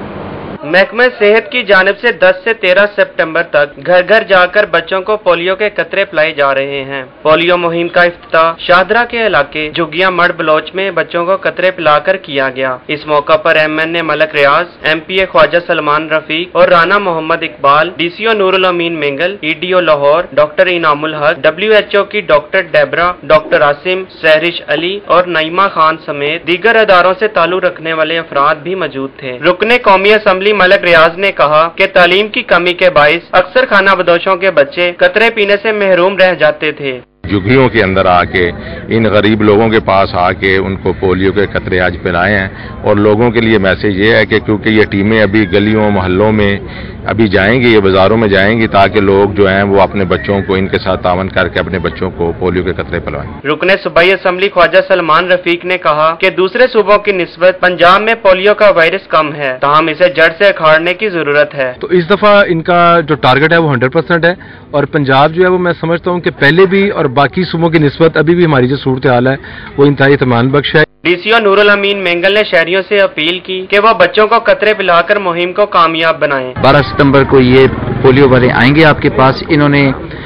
महकमा सेहत की जानिब से 10 से 13 सितंबर तक घर घर जाकर बच्चों को पोलियो के कतरे पिलाए जा रहे हैं। पोलियो मुहिम का इफ्तिताह शाहदरा के इलाके झुगियां मड़ बलोच में बच्चों को कतरे पिलाकर किया गया। इस मौका पर MNA मलक रियाज, MPA ख्वाजा सलमान रफीक और राना मोहम्मद इकबाल, DCO नूरुल अमीन मेंगल, EDO लाहौर डॉक्टर इनामुल हक, WHO की doctor Debra, doctor Asim, Sahrish Ali और नईमा खान समेत दीगर अदारों से ताल्लुक रखने वाले अफराद भी मौजूद थे। रुकने कौमी असम्बली मलक रियाज ने कहा कि तालीम की कमी के बाइस अक्सर खाना बदोशों के बच्चे कतरे पीने से महरूम रह जाते थे। झुग्गियों के अंदर आके इन गरीब लोगों के पास आके उनको पोलियो के कतरे आज पिलाए हैं और लोगों के लिए मैसेज ये है कि क्योंकि ये टीमें अभी गलियों मोहल्लों में अभी जाएंगी, ये बाजारों में जाएंगी ताकि लोग जो हैं वो अपने बच्चों को इनके साथ तावन करके अपने बच्चों को पोलियो के कतरे पिलवाएं। रुकने सूबाई असम्बली ख्वाजा सलमान रफीक ने कहा कि दूसरे सूबों की निस्बत पंजाब में पोलियो का वायरस कम है, ताहम इसे जड़ से उखाड़ने की जरूरत है। तो इस दफा इनका जो टारगेट है वो 100% है और पंजाब जो है वो मैं समझता हूँ कि पहले भी और बाकी सूबों की निस्बत अभी भी हमारी जो सूरत हाल है वो इंतहाई इत्मीनान बख्श है। DCO नूरुल अमीन मेंगल ने शहरियों से अपील की कि वह बच्चों को कतरे पिलाकर मुहिम को कामयाब बनाएं। 12 सितंबर को ये पोलियो वाले आएंगे आपके पास। इन्होंने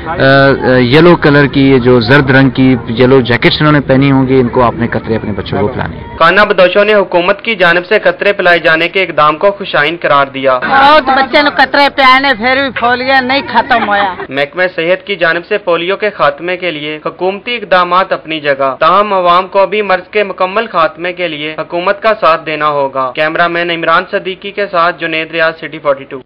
येलो कलर की, जो जर्द रंग की येलो जैकेट्स इन्होंने पहनी होंगी, इनको आपने कतरे अपने बच्चों को पिलाने। खाना बदोशों ने हुकूमत की जानिब से कतरे पिलाए जाने के इकदाम को खुशाइन करार दिया। बहुत बच्चे ने कतरे पिलाने फिर भी पोलियो नहीं खत्म होया। महकमा सेहत की जानिब से पोलियो के खात्मे के लिए हुकूमती इकदामात अपनी जगह, ताहम अवाम को भी मर्ज के मुकम्मल खात्मे के लिए हुकूमत का साथ देना होगा। कैमरामैन इमरान सदीकी के साथ जुनेद रियाज, सिटी 42।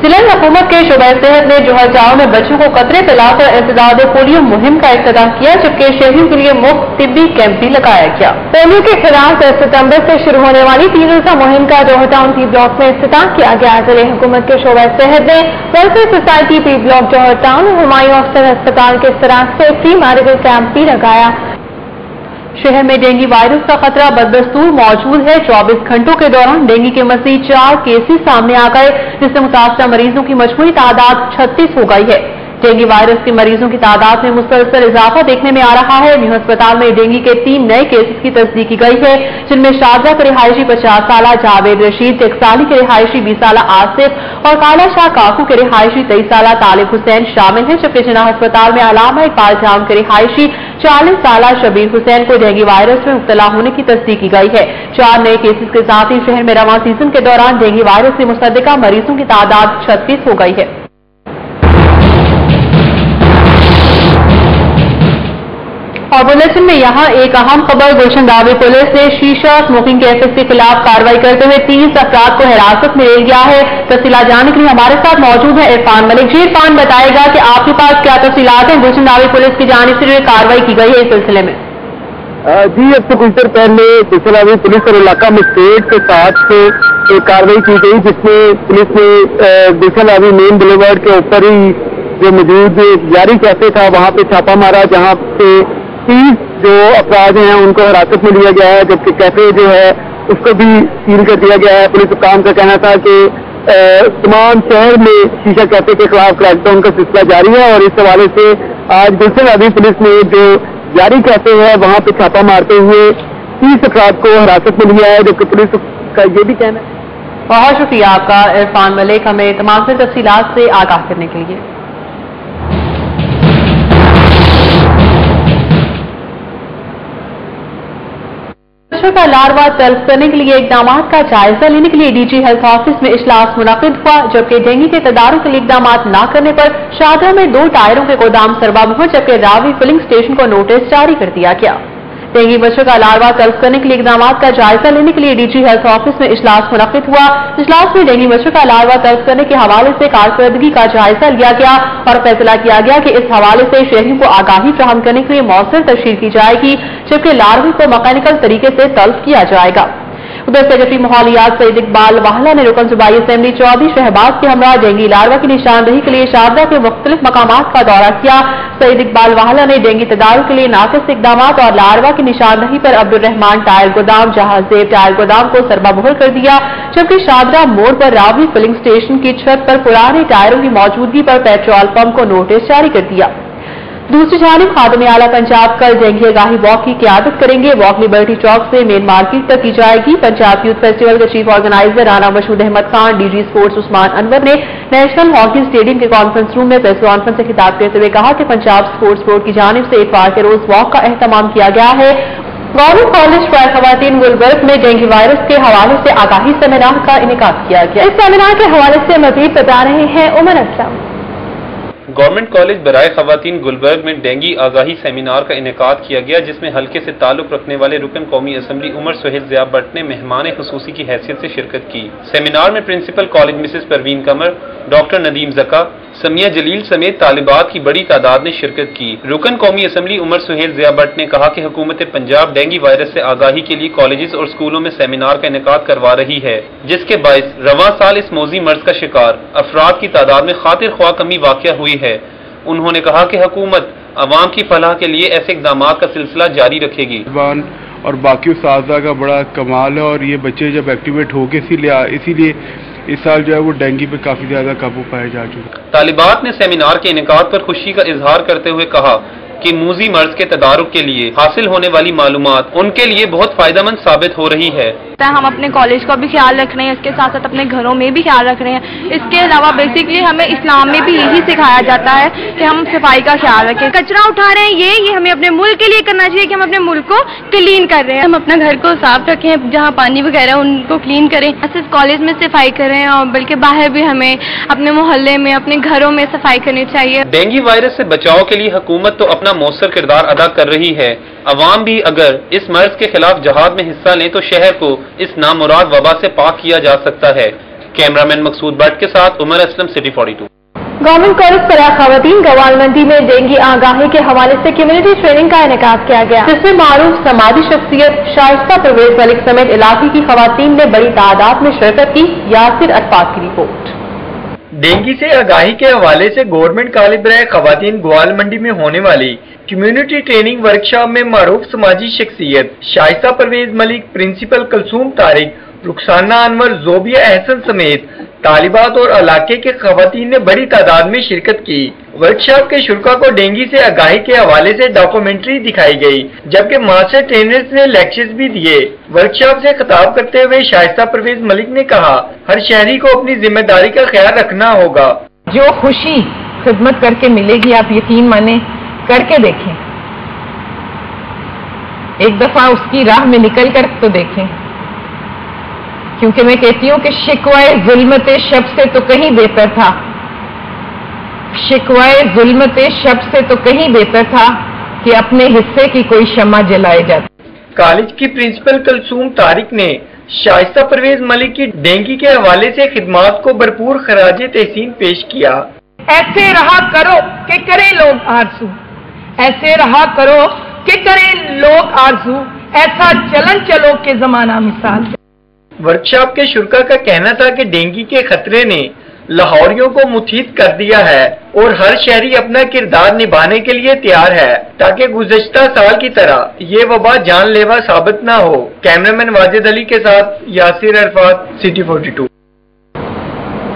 जिला हुकूमत के शोबा सेहत ने जोहर जाओ में बच्चों को कतरे पिलाकर इंसदादे पोलियो मुहिम का इफ्तिताह किया, जबकि शहरियों के लिए मुफ्त तिब्बी कैंप भी लगाया गया। पोलियो के खिलाफ 10 सितंबर से शुरू होने वाली 3 रोज़ा मुहिम का जोहर टाउन पी ब्लॉक में इफ्तिताह किया गया। जिले हुकूमत के शोबा सेहत ने वेलफेयर सोसाइटी पी ब्लॉक जोहर टाउन और हुमायूं अख्तर अस्पताल के इश्तराक से फ्री मेडिकल कैंप भी लगाया। शहर में डेंगू वायरस का खतरा बदस्तूर मौजूद है। 24 घंटों के दौरान डेंगू के मज़ीद 4 केसेस सामने आ गए, जिससे मुतासरा मरीजों की मजमूई तादाद 36 हो गई है। डेंगू वायरस के मरीजों की तादाद में मुसलसल इजाफा देखने में आ रहा है। न्यू अस्पताल में डेंगू के 3 नए केसेस की तस्दीक की गई है, जिनमें शारजा के रिहायशी 50 साल जावेद रशीद, टेक्साली के रिहायशी 20 साल आसिफ और काला शाह काकू के रिहायशी 23 साल तालिब हुसैन शामिल है। जबकि जिना अस्पताल में अलामा इकबाल जाम के रिहायशी 40 साल शबीर हुसैन को डेंगू वायरस में मुब्तला होने की तस्दीक की गई है। 4 नए केसेस के साथ ही शहर में रवां सीजन के दौरान डेंगू वायरस से मुसद्दिका मरीजों की तादाद 36 हो गई है। और बुलेटिन में यहाँ एक अहम खबर, गुलशन दावी पुलिस ने शीशा स्मोकिंग केसेस के खिलाफ कार्रवाई करते हुए 30 अफराद को हिरासत में ले लिया है। तफसीलात जानने के लिए हमारे साथ मौजूद है इरफान मलिक। जी इरफान, बताएगा कि आपके पास क्या तफसीलात हैं? गुलशन दावी पुलिस की जानिब से जो कार्रवाई की गई है इस सिलसिले में। جی اب تو کچھ دیر پہلے ابھی پولیس اور علاقہ مسٹریٹ کے ساتھ ایک کاروائی کی گئی جس میں پولیس نے ابھی مین بلیورڈ کے اوپر ہی جو موجود جاری کیفے تھا وہاں پہ چھاپا مارا جہاں پہ 30 جو افراد ہیں ان کو حراست میں لیا گیا ہے جبکہ کیفے جو ہے اس کو بھی سیل کر دیا گیا ہے. پولیس حکام کا کہنا تھا کہ تمام شہر میں شیشہ کیفے کے خلاف کریک ڈاؤن کا سلسلہ جاری ہے اور اس حوالے سے آج ابھی پولیس نے جو جاری کیفے ہے وہاں پہ چھاپا مارتے ہوئے 30 افراد کو حراست میں لیا ہے جبکہ پولیس کا یہ بھی کہنا ہے. بہت شکریہ آپ کا عرفان ملک ہمیں تمام سے تفصیلات سے آگاہ کرنے کے لیے. کا لاروا تلف کرنے کے لیے اقدامات کا جائزہ لینے کے لیے ڈی جی ہیلتھ آفس میں اجلاس منعقد ہوا جبکہ ڈینگی کے تدارک کے لیے اقدامات نہ کرنے پر شاہدرہ میں 2 ٹائروں کے گودام سربا مہر جبکہ راوی فلنگ اسٹیشن کو نوٹس جاری کر دیا گیا. ڈینگی مچھر کا لاروا تلف کرنے کے لیے اقدامات کا جائزہ لینے کے لیے ڈی جی ہیلتھ آفس میں اجلاس منعقد ہوا. اجلاس میں ڈینگی مچھر کا لاروا تلف کرنے کے حوالے سے کارکردگی کا جائزہ لیا گیا اور فیصلہ کیا گیا کہ اس حوالے سے شہریوں کو آگاہی فراہم کرنے کے لیے مؤثر تشہیر کی جائے گی جبکہ لاروے کو میکینکل طریقے سے تلف کیا جائے گا. ادھر سیکرٹری ماحولیات سعید اقبال واہلا نے رکن صوبائی اسمبلی چودھری شہباز کے ہمراہ ڈینگی لاروا کی نشاندہی کے لیے شاہدرہ کے مختلف مقامات کا دورہ کیا. سعید اقبال واہلا نے ڈینگی تدارک کے لیے ناقص اقدامات اور لاروا کی نشاندہی پر عبدالرحمان ٹائر گودام جہاز زیب ٹائر گودام کو سربا مہر کر دیا جبکہ شاہدرہ موڑ پر راوی فلنگ اسٹیشن کی چھت پر پرانے ٹائروں کی موجودگی پر پیٹرول پمپ کو نوٹس جاری کر دیا. دوسری جانب خادم اعلیٰ پنجاب کل ڈینگی آگاہی واک کی قیادت کریں گے. واک لبرٹی چوک سے مین مارکیٹ تک کی جائے گی. پنجاب یوتھ فیسٹیول کے chief organiser Rana Mashhood Ahmad Khan D G sports Usman Anwar نے نیشنل ہاکی اسٹیڈیم کے کانفرنس روم میں پریس کانفرنس سے خطاب کرتے ہوئے کہا کہ پنجاب اسپورٹس بورڈ کی جانب سے اتوار کے روز واک کا اہتمام کیا گیا ہے. گورنمنٹ کالج فار خواتین گلبرگ میں ڈینگی وائرس کے حوالے سے آگاہی سیمینار کا انعقاد کیا گیا. اس سیمینار کے حوالے سے مزید بتا رہے ہیں عمر اسلم. گورنمنٹ کالج برائے خواتین گلبرگ میں ڈینگی آگاہی سیمینار کا انعقاد کیا گیا جس میں حلقے سے تعلق رکھنے والے رکن قومی assembly Umar Sohail Zia but نے مہمان خصوصی کی حیثیت سے شرکت کی. سیمینار میں principal college Mrs Parveen Qamar, doctor Nadeem Zaka, Sumaiya جلیل سمیت طالبات کی بڑی تعداد نے شرکت کی. رکن قومی assembly Umar Sohail Zia but نے کہا کہ حکومت پنجاب ڈینگی وائرس سے آگاہی کے لیے کالجز اور اسکولوں میں سیمینار کا انعقاد کروا رہی ہے جس کے باعث رواں سال اس موذی مرض کا شکار افراد کی تعداد میں خاطر خواہ کمی واقع ہوئی ہے. انہوں نے کہا کہ حکومت عوام کی فلاح کے لیے ایسے اقدامات کا سلسلہ جاری رکھے گی. اور باقی اساتذہ کا بڑا کمال ہے اور یہ بچے جب ایکٹیویٹ ہو کے اسی لیے اس سال جو ہے وہ ڈینگی پہ کافی زیادہ قابو پایا جا چکا. طالبات نے سیمینار کے انعقاد پر خوشی کا اظہار کرتے ہوئے کہا کہ موذی مرض کے تدارک کے لیے حاصل ہونے والی معلومات ان کے لیے بہت فائدہ مند ثابت ہو رہی ہے. ہم اپنے کالج کا بھی خیال رکھ رہے ہیں، اس کے ساتھ ساتھ اپنے گھروں میں بھی خیال رکھ رہے ہیں. اس کے علاوہ بیسکلی ہمیں اسلام میں بھی یہی سکھایا جاتا ہے کہ ہم صفائی کا خیال رکھیں. کچرا اٹھا رہے ہیں یہ ہمیں اپنے ملک کے لیے کرنا چاہیے کہ ہم اپنے ملک کو کلین کر رہے ہیں. ہم اپنا گھر کو صاف رکھیں، جہاں پانی وغیرہ ان کو کلین کریں. صرف کالج میں صفائی کریں اور بلکہ باہر بھی ہمیں اپنے محلے میں اپنے گھروں میں صفائی کرنی چاہیے. ڈینگی وائرس سے بچاؤ کے لیے حکومت تو اپنا مؤثر کردار ادا کر رہی ہے. عوام بھی اگر اس مرض کے خلاف جہاد میں حصہ لیں تو شہر کو اس نامراد وبا سے پاک کیا جا سکتا ہے. کیمرامین مقصود بٹ کے ساتھ عمر اسلم، سٹی 42. گورنمنٹ کالج برائے خواتین گوال منڈی میں ڈینگی آگاہی کے حوالے سے کمیونٹی ٹریننگ کا انعقاد کیا گیا جس میں معروف سماجی شخصیت شائستہ پرویز ملک سمیت علاقے کی خواتین نے بڑی تعداد میں شرکت کی. یاسر اطفاق کی رپورٹ. ڈینگی سے آگاہی کے حوالے سے گورنمنٹ کالج برائے خواتین گوال منڈی میں ہونے والی کمیونٹی ٹریننگ ورکشاپ میں معروف سماجی شخصیت شائستہ پرویز ملک، پرنسپل کلثوم طارق، رخسانہ انور، زوبیہ احسن سمیت طالبات اور علاقے کے خواتین نے بڑی تعداد میں شرکت کی. ورکشاپ کے شرکاء کو ڈینگی سے آگاہی کے حوالے سے ڈاکومنٹری دکھائی گئی جبکہ ماسٹر ٹرینرز نے لیکچرز بھی دیے. ورکشاپ سے خطاب کرتے ہوئے شائستہ پرویز ملک نے کہا ہر شہری کو اپنی ذمہ داری کا خیال رکھنا ہوگا. جو خوشی خدمت کر کے ملے گی آپ یقین مانیں، کر کے دیکھیں. ایک دفعہ اس کی راہ میں نکل کر تو دیکھیں، کیونکہ میں کہتی ہوں کہ شکوائے ظلمت شب سے تو کہیں بہتر تھا، شکوائے ظلمت شب سے تو کہیں بہتر تھا کہ اپنے حصے کی کوئی شمع جلائے جاتی. کالج کی پرنسپل کلثوم طارق نے شائستہ پرویز ملک کی ڈینگی کے حوالے سے خدمات کو بھرپور خراج تحسین پیش کیا. ایسے رہا کرو کہ کرے لوگ آرزو، ایسے رہا کرو کہ کریں لوگ آرزو ایسا چلن چلو کے زمانہ مثال۔ ورکشاپ کے شرکا کا کہنا تھا کہ ڈینگی کے خطرے نے لاہوریوں کو متحد کر دیا ہے اور ہر شہری اپنا کردار نبھانے کے لیے تیار ہے تاکہ گزشتہ سال کی طرح یہ وبا جان لیوا ثابت نہ ہو۔ کیمرامین واجد علی کے ساتھ Yasir Arafat, city 42۔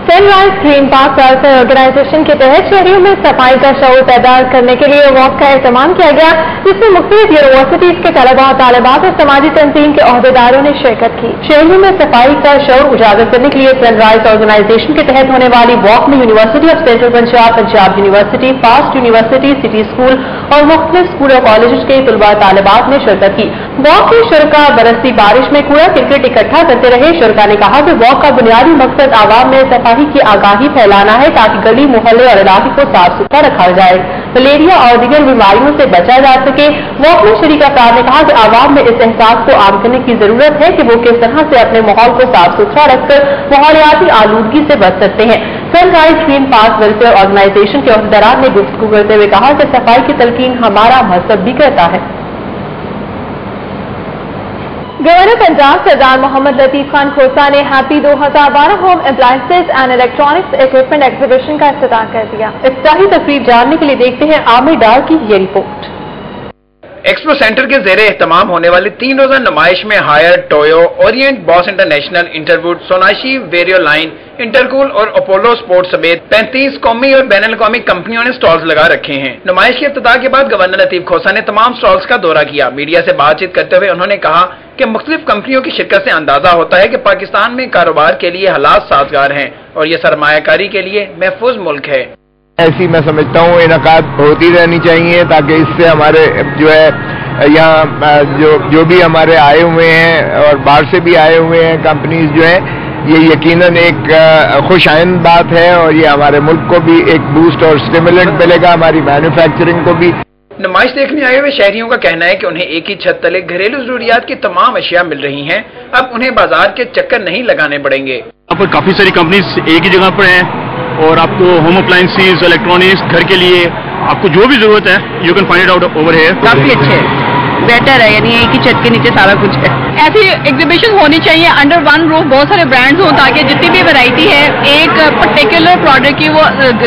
Sunrise green park welfare organisation کے تحت شہریوں میں صفائی کا شعور پیدا کرنے کے لیے واک کا اہتمام کیا گیا، جس میں مختلف یونیورسٹیز کے طلباء طالبات اور سماجی تنظیم کے عہدیداروں نے شرکت کی۔ شہریوں میں صفائی کا شعور اجاگر کرنے کے لیے سن رائز آرگنائزیشن کے تحت ہونے والی واک میں university of central Punjab, Punjab university, fast university, city school اور مختلف اسکول اور کالجز کے طلباء طالبات نے شرکت کی۔ واک کے شرکا برستی بارش میں کوڑا کرکٹ اکٹھا کرتے رہے۔ شرکا نے کہا کہ واک کا بنیادی مقصد عوام میں صفائی کی آگاہی پھیلانا ہے تاکہ گلی محلے اور علاقے کو صاف ستھرا رکھا جائے، ملیریا اور دیگر بیماریوں سے بچا جا سکے۔ واک میں شریک افراد نے کہا کہ عوام میں اس احساس کو عام کرنے کی ضرورت ہے کہ وہ کس طرح سے اپنے ماحول کو صاف ستھرا رکھ کر ماحولیاتی آلودگی سے بچ سکتے ہیں۔ Sunrise green park welfare organisation کے عہدیداران نے گفتگو کرتے ہوئے کہا کہ صفائی کی تلقین ہمارا مذہب بھی کرتا ہے۔ گورنر پنجاب سردار محمد لطیف خان کھوسا نے happy 2012 home appliances and electronics equipment exhibition کا افتتاح کر دیا۔ افتتاحی تقریب جاننے کے لیے دیکھتے ہیں عامر ڈار کی یہ رپورٹ۔ ایکسپو سینٹر کے زیر اہتمام ہونے والی 3 روزہ نمائش میں ہائر، ٹویو، اورینٹ، باس انٹرنیشنل، انٹروڈ، سوناشی، ویریو لائن، انٹرکول اور اپولو سپورٹ سمیت 35 قومی اور بین الاقوامی کمپنیوں نے سٹالز لگا رکھے ہیں۔ نمائش کے افتتاح کے بعد گورنر لطیف کھوسا نے تمام سٹالز کا دورہ کیا۔ میڈیا سے بات چیت کرتے ہوئے انہوں نے کہا کہ مختلف کمپنیوں کی شرکت سے اندازہ ہوتا ہے کہ پاکستان میں کاروبار کے لیے حالات سازگار ہیں اور یہ سرمایہ کاری کے لیے محفوظ ملک ہے۔ ایسی میں سمجھتا ہوں انعقاد ہوتی رہنی چاہیے تاکہ اس سے ہمارے جو ہے یہاں جو بھی ہمارے آئے ہوئے ہیں اور باہر سے بھی آئے ہوئے ہیں کمپنیز جو ہیں، یہ یقیناً ایک خوش آئند بات ہے اور یہ ہمارے ملک کو بھی ایک بوسٹ اور اسٹیمولنٹ ملے گا، ہماری مینوفیکچرنگ کو بھی۔ نمائش دیکھنے آئے ہوئے شہریوں کا کہنا ہے کہ انہیں ایک ہی چھت تلے گھریلو ضروریات کی تمام اشیاء مل رہی ہیں، اب انہیں بازار کے چکر نہیں لگانے پڑیں گے۔ یہاں پر کافی ساری کمپنیز ایک ہی جگہ پر ہیں اور آپ کو ہوم اپلائنسز، الیکٹرانکس، گھر کے لیے آپ کو جو بھی ضرورت ہے you can find it out over here. کافی اچھے، بیٹر ہے، یعنی ایک ہی چھت کے نیچے سارا کچھ ہے۔ ایسی ایگزیبیشن ہونی چاہیے انڈر ون روف، بہت سارے برانڈز ہوں تاکہ جتنی بھی ویرائٹی ہے ایک پرٹیکولر پروڈکٹ کی وہ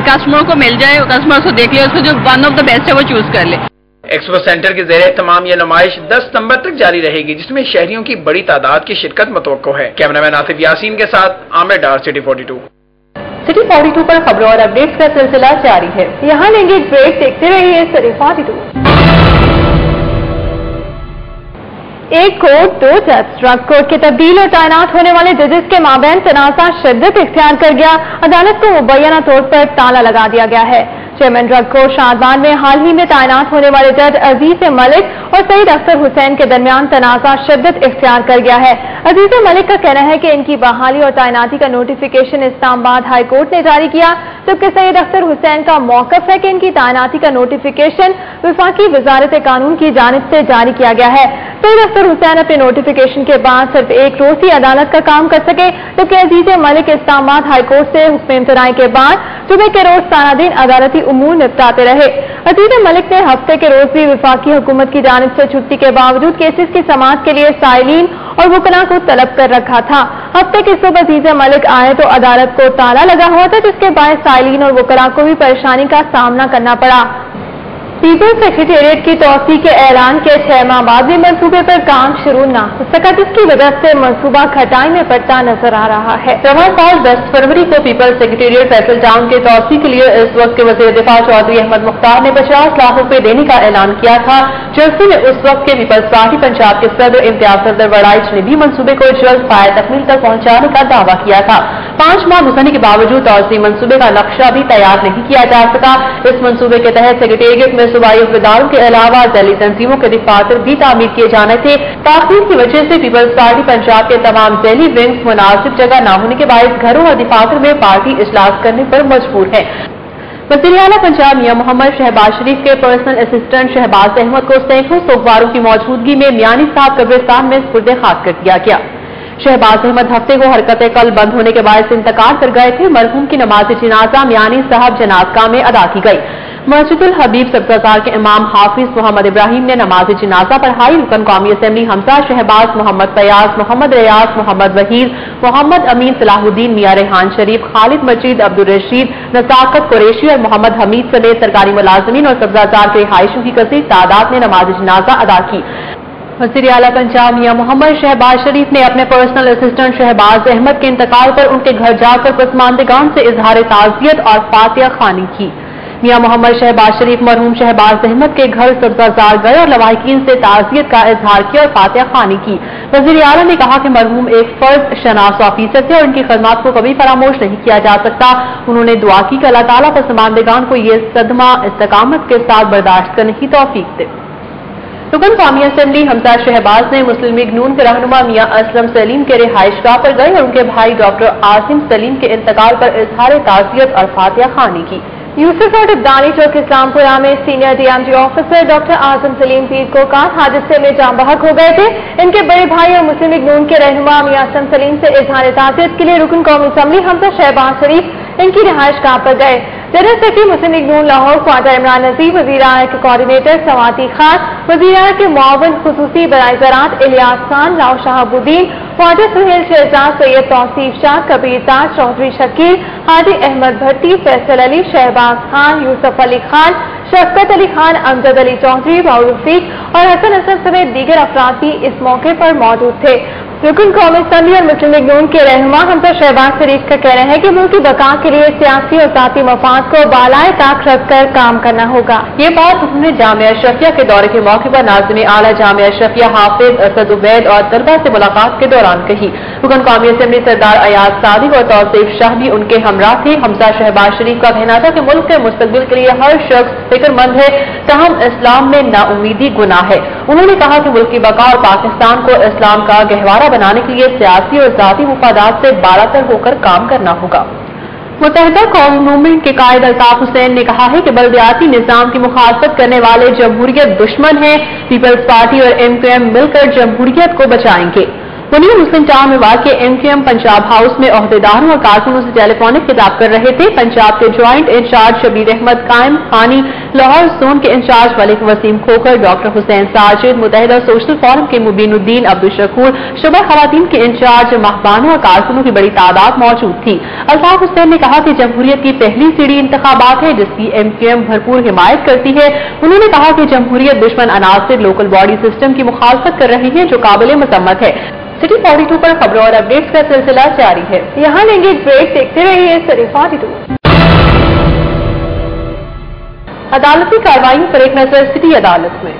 کسٹمر کو مل جائے، کسٹمر کو دیکھ لے، اس کو جو ون آف دا بیسٹ ہے وہ چوز کر لے۔ ایکسپو سینٹر کے زیر اہتمام یہ نمائش 10 ستمبر تک جاری رہے گی، جس میں شہریوں کی بڑی تعداد کی شرکت متوقع ہے۔ کیمرامین آصف یاسین کے ساتھ عامر ڈار، سٹی 42۔ سٹی 42 پر خبروں اور اپڈیٹس کا سلسلہ جاری ہے، یہاں لیں گے ایک بریک، دیکھتے رہیے سٹی 42۔ ایک کوٹ دو جج، ڈرگ کورٹ کے تبدیل اور تعینات ہونے والے ججز کے مابین تنازع شدت اختیار کر گیا، عدالت کو مبینہ طور پر تالا لگا دیا گیا ہے۔ چیئرمین ڈرگ کورٹ شادمان میں حال ہی میں تعینات ہونے والے جج عزیز ملک اور سعید اختر حسین کے درمیان تنازع شدت اختیار کر گیا ہے۔ عزیز ملک کا کہنا ہے کہ ان کی بحالی اور تعیناتی کا نوٹیفیکیشن اسلام آباد ہائی کورٹ نے جاری کیا، جبکہ سعید اختر حسین کا موقف ہے کہ ان کی تعیناتی کا نوٹیفیکیشن وفاقی وزارت قانون کی جانب سے جاری کیا گیا ہے۔ سعید اختر حسین اپنے نوٹیفیکیشن کے بعد صرف ایک روز ہی عدالت کا کام کر سکے، جبکہ عزیز ملک اسلام آباد ہائی کورٹ سے حکم امتناعی کے بعد جمعے کے روز سارا دن عدالتی امور نپٹاتے رہے۔ عزیز ملک نے ہفتے کے روز بھی وفاقی حکومت کی جانب سے چھٹی کے باوجود کیسز کی سماعت کے لیے سائلین اور وکلاء کو طلب کر رکھا تھا۔ ہفتے کی صبح عزیز ملک آئے تو عدالت کو تالا لگا ہوا تھا، جس کے باعث سائلین اور وکلاء کو بھی پریشانی کا سامنا کرنا پڑا۔ پیپلز سیکریٹریٹ کی توسیع کے اعلان کے 6 ماہ بعد بھی منصوبے پر کام شروع نہ ہو سکا، جس کی وجہ سے منصوبہ کھٹائی میں پڑتا نظر آ رہا ہے۔ رواں سال 10 فروری کو پیپلز سیکریٹریٹ فیصل ٹاؤن کے توسیع کے لیے اس وقت کے وزیر دفاع چودھری احمد مختار نے 50 لاکھ روپے دینے کا اعلان کیا تھا۔ جلسے میں اس وقت کے پیپلز پارٹی پنجاب کے صدر امتیاز صدر وڑائچ نے بھی منصوبے کو جلد پائے تکمیل تک پہنچانے کا دعویٰ کیا تھا۔ 5 ماہ گزرنے کے باوجود توسیع منصوبے کا نقشہ بھی تیار نہیں کیا جا سکا۔ اس منصوبے کے تحت سیکریٹریٹ میں صوبائی عہدیداروں کے علاوہ ذیلی تنظیموں کے دفاتر بھی تعمیر کیے جانے تھے۔ تاخیر کی وجہ سے پیپلز پارٹی پنجاب کے تمام ذیلی ونگز مناسب جگہ نہ ہونے کے باعث گھروں اور دفاتر میں پارٹی اجلاس کرنے پر مجبور ہے۔ وزیر اعلیٰ پنجاب میاں محمد شہباز شریف کے پرسنل اسسٹنٹ شہباز احمد کو سینکڑوں سوگواروں کی موجودگی میں میانی صاحب قبرستان میں سپرد خاک کر دیا گیا۔ शहबाज अहमद हफ्ते को हरकत कल बंद होने के बाद इंतकाल कर गए थे। मरहूम की नमाज जनाजा मियानी साहब जनाजगाह में अदा की गई। मस्जिदुल हबीब सबकजार के इमाम हाफिज मोहम्मद इब्राहिम ने नमाज जनाजा पढ़ाई। रुकन कौमी असम्बली हमजा शहबाज, मोहम्मद फयाज, मोहम्मद रियाज, मोहम्मद वहीद, मोहम्मद अमीन सलाहुद्दीन, मियां रेहान शरीफ, खालिद मजीद, अब्दुल रशीद, नसाकत कुरैशी और मोहम्मद हमीद समेत सरकारी मुलाजमीन और सबकजार के रिहायशियों की कसीर तादाद ने नमाज जनाजा अदा की। वज़ीर आला पंजाब मियां मोहम्मद शहबाज शरीफ ने अपने पर्सनल असिस्टेंट शहबाज अहमद के इंतकाल पर उनके घर जाकर पसमानदगान से इजहार ताज़ियत और फातिहा ख़्वानी की। मियां मोहम्मद शहबाज शरीफ मरहूम शहबाज अहमद के घर सब्ज़ाजार गए और लवाहिकीन से ताज़ियत का इजहार किया और फातिहा ख़्वानी की। वज़ीर आला ने कहा कि मरहूम एक फर्ज शनास ऑफिसर थे और उनकी खदमात को कभी फरामोश नहीं किया जा सकता। उन्होंने दुआ की कि अल्लाह ताला पसमानदगान को ये सदमा इस्तकामत के साथ बर्दाश्त करने की तौफीक दे। रुकन कौमी असम्बली हमजा शहबाज ने मुस्लिम लीग नून के रहनुमा मियां असलम सलीम के रिहाइशगाह पर गए और उनके भाई डॉक्टर आसिम सलीम के इंतकाल पर इजहार ताज़ियत और फातिहा ख़्वानी की। यूसुफ और इब्दानी चौक इस्लामपुरा में सीनियर डीएमजी ऑफिसर डॉक्टर आजम सलीम पीर को कार हादसे में जान बहक हो गए थे। इनके बड़े भाई और मुस्लिम लीग नून के रहनुमा मियां असलम सलीम से इजहार ताज़ियत के लिए रुकन कौमी असम्बली हमजा शहबाज शरीफ इनकी रिहाइशगाह पर गए। जनरल सेक्रेटरी मुस्लिम लीग नून लाहौर ख्वाजा इमरान नज़ीर, वज़ीर आला के कोऑर्डिनेटर सवाती खान, वज़ीर आला के मुआविन खुसूसी बराए ज़राअत इलियास खान, राव शहाबुद्दीन, ख्वाजा सुहेल शहजाद, सैयद तौसीफ शाह, कबीर ताज, चौधरी शकील, हाजी अहमद भट्टी, फैसल अली, शहबाज खान, यूसुफ अली खान, शफकत अली खान, अमजद अली चौधरी, बाउल रफीक और हसन हसन समेत दीगर अफराद भी इस मौके पर मौजूद थे। रुकन कौमी असम्बली और मुस्लिम लीग नून के रहनुमा हमजा शहबाज शरीफ का कहना है कि मुल्क की बका के लिए सियासी और ज़ाती मफाद को बालाए ताक रखकर काम करना होगा। ये बात उन्होंने जामिया अशरफिया के दौरे के मौके पर नाज़िम आला जामिया अशरफिया हाफिज असद उबैद और तलबा से मुलाकात के दौरान कही। रुकन कौमी असम्बली सरदार अयाज सादिक और तौसीफ शाह भी उनके हमरा थे। हमजा शहबाज शरीफ का कहना था कि मुल्क के मुस्तकबिल के लिए हर शख्स फिक्रमंद है, तहम इस्लाम में नाउमीदी गुनाह है। उन्होंने कहा कि मुल्क की बका और पाकिस्तान को इस्लाम का गहवारा बनाने के लिए सियासी और ज़ाती मुफादात से बालातर होकर काम करना होगा। मुत्तहिदा कौमी मूवमेंट के कायद अल्ताफ हुसैन ने कहा है कि बल्दियाती निजाम की मुखालफत करने वाले जमहूरियत दुश्मन हैं। पीपल्स पार्टी और MQM मिलकर जमहूरियत को बचाएंगे। मुनीर मुस्लिम टाउन में वाक़ MQM पंजाब हाउस में ओहदेदारों और कारकुनों से टेलीफोनिक खिताब कर रहे थे। पंजाब के joint in charge Shabir Ahmad Qaim Khani, Lahore zone के in charge Malik Waseem Khokhar, doctor Hussain Sajid, Muttahida social forum के मुबीनुद्दीन अब्दुल शकूर, शुबा खवातीन के इंचार्ज महबानों और कारकुनों की बड़ी तादाद मौजूद थी। अल्ताफ हुसैन ने कहा कि जमहूरियत की पहली सीढ़ी इंतखाबात है जिसकी MQM भरपूर हिमायत करती है। उन्होंने कहा कि जमहूरियत दुश्मन अनासिर लोकल बॉडी सिस्टम की मुखालफत कर रही है जो काबिल मजम्मत है। सिटी 42 पर खबरों और अपडेट्स का सिलसिला जारी है। यहाँ लेंगे एक ब्रेक, देखते रहिए सिटी 42। अदालती कार्रवाइयों पर एक नजर सिटी अदालत में।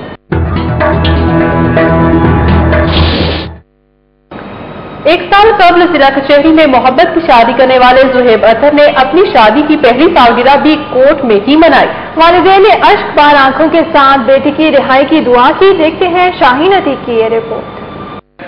एक साल कबल जिला कचहरी में मोहब्बत की शादी करने वाले जुहेब अतर ने अपनी शादी की पहली सालगिरह भी कोर्ट में ही मनाई। वालिदैन ने अश्कबार आंखों के साथ बेटी की रिहाई की दुआ की। देखते हैं शाहीन अतीक की ये रिपोर्ट।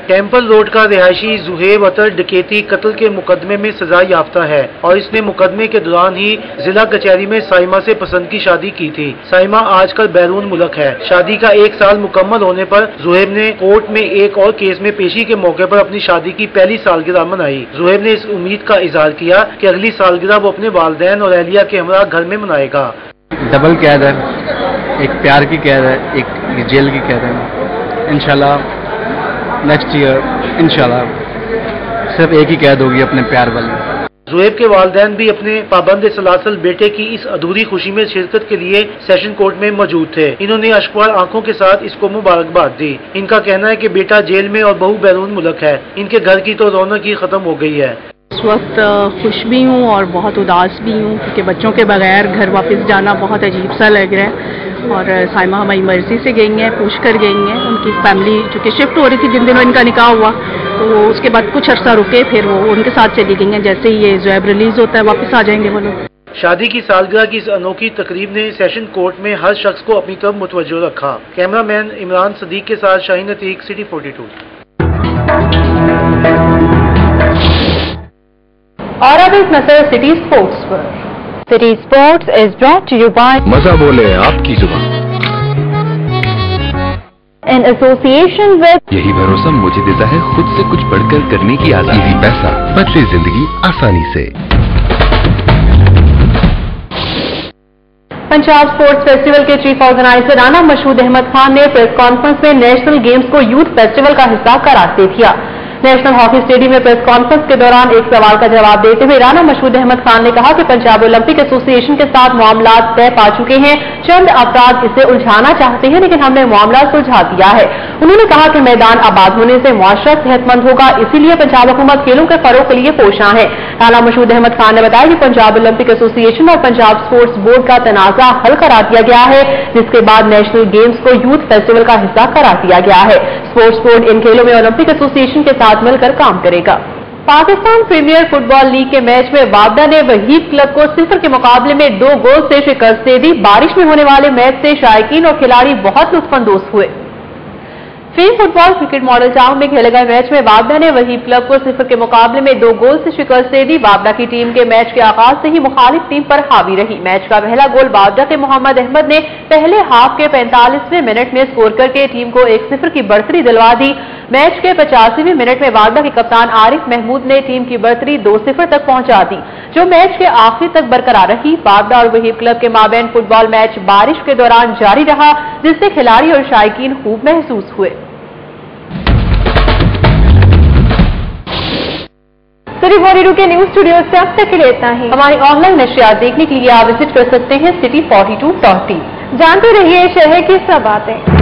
टेम्पल रोड का रिहायशी जुहेब अतर डकैती कत्ल के मुकदमे में सजा याफ्ता है और इसने मुकदमे के दौरान ही जिला कचहरी में साइमा से पसंद की शादी की थी। साइमा आजकल बैरून मुल्क है। शादी का 1 साल मुकम्मल होने पर जुहेब ने कोर्ट में एक और केस में पेशी के मौके पर अपनी शादी की पहली सालगिरह मनाई। जुहेब ने इस उम्मीद का इजहार किया कि अगली सालगिरह वो अपने वालिदैन और अहलिया के हमरा घर में मनाएगा। डबल कैद है, एक प्यार की कैद है, एक जेल की कैद है। इंशाल्लाह नेक्स्ट ईयर इंशाल्लाह सिर्फ एक ही कैद होगी अपने प्यार वाली। जुहेब के वालिदैन भी अपने पाबंद सलासल बेटे की इस अधूरी खुशी में शिरकत के लिए सेशन कोर्ट में मौजूद थे। इन्होंने अश्कबार आंखों के साथ इसको मुबारकबाद दी। इनका कहना है कि बेटा जेल में और बहू बैरून मुल्क है। इनके घर की तो रौनक ही खत्म हो गई है। इस वक्त खुश भी हूँ और बहुत उदास भी हूँ क्योंकि बच्चों के बगैर घर वापस जाना बहुत अजीब सा लग रहा है। और साइमा हमारी मर्जी से गई हैं, पूछ कर गई हैं। उनकी फैमिली चूँकि शिफ्ट हो रही थी जिन दिनों इनका निकाह हुआ, तो उसके बाद कुछ अर्सा रुके, फिर वो उनके साथ चली गई हैं। जैसे ही ये ज़ुहैब रिलीज होता है वापस आ जाएंगे वो लोग। शादी की सालगिरह की इस अनोखी तकरीब ने सेशन कोर्ट में हर शख्स को अपनी तरफ मुतवज्जो रखा। कैमरामैन इमरान सदीक के साथ शाहीन अतीक, सिटी 42। और अब एक नजर सिटी स्पोर्ट्स पर। City sports is brought to you by मजा बोले आपकी जुबान। In association with यही भरोसा मुझे देता है खुद से कुछ बढ़कर करने की आजादी। पैसा बदले जिंदगी आसानी से। पंजाब स्पोर्ट्स फेस्टिवल के चीफ ऑर्गेनाइजर राना मशहूद अहमद खान ने प्रेस कॉन्फ्रेंस में नेशनल गेम्स को यूथ फेस्टिवल का हिस्सा करार दे दिया। नेशनल हॉकी स्टेडियम में प्रेस कॉन्फ्रेंस के दौरान एक सवाल का जवाब देते हुए राना मशहूद अहमद खान ने कहा कि पंजाब ओलंपिक एसोसिएशन के साथ मामला तय पा चुके हैं। चंद अफराद इसे उलझाना चाहते हैं, लेकिन हमने मामला सुलझा दिया है। उन्होंने कहा कि मैदान आबाद होने से मुआशरा सेहतमंद होगा, इसीलिए पंजाब हुकूमत खेलों के फरोग के लिए कोशां है। राना मशहूद अहमद खान ने बताया कि पंजाब ओलंपिक एसोसिएशन और पंजाब स्पोर्ट्स बोर्ड का तनाजा हल करा दिया गया है, जिसके बाद नेशनल गेम्स को यूथ फेस्टिवल का हिस्सा करार दिया गया है। स्पोर्ट्स बोर्ड इन खेलों में ओलंपिक एसोसिएशन के साथ मिलकर काम करेगा। पाकिस्तान प्रीमियर फुटबॉल लीग के मैच में वाबदा ने वहीद क्लब को 0 के मुकाबले में 2 गोल से शिकस्त दे दी। बारिश में होने वाले मैच से शायकीन और खिलाड़ी बहुत लुत्फानंदोज हुए। Fame football cricket model town में खेले गए मैच में वाबदा ने वहीद क्लब को 0 के मुकाबले में 2 गोल से शिकस्त दे दी। वाबदा की टीम के मैच के आगाज से ही मुखालिफ टीम पर हावी रही। मैच का पहला गोल वाबदा के मोहम्मद अहमद ने पहले हाफ के 45वें मिनट में स्कोर करके टीम को 1-0 की बढ़तरी दिलवा दी। मैच के 85वें मिनट में वाबदा के कप्तान आरिफ महमूद ने टीम की बढ़तरी 2-0 तक पहुंचा दी, जो मैच के आखिर तक बरकरार रही। वाबदा और वहीद क्लब के माबैन फुटबॉल मैच बारिश के दौरान जारी रहा, जिससे खिलाड़ी और शायकीन खूब महसूस हुए। सिटी 42 के न्यूज स्टूडियो से अब तक के लिए इतना ही। हमारी ऑनलाइन नशियात देखने के लिए आप विजिट कर सकते हैं city42.tv। जानते रहिए शहर की सब बातें।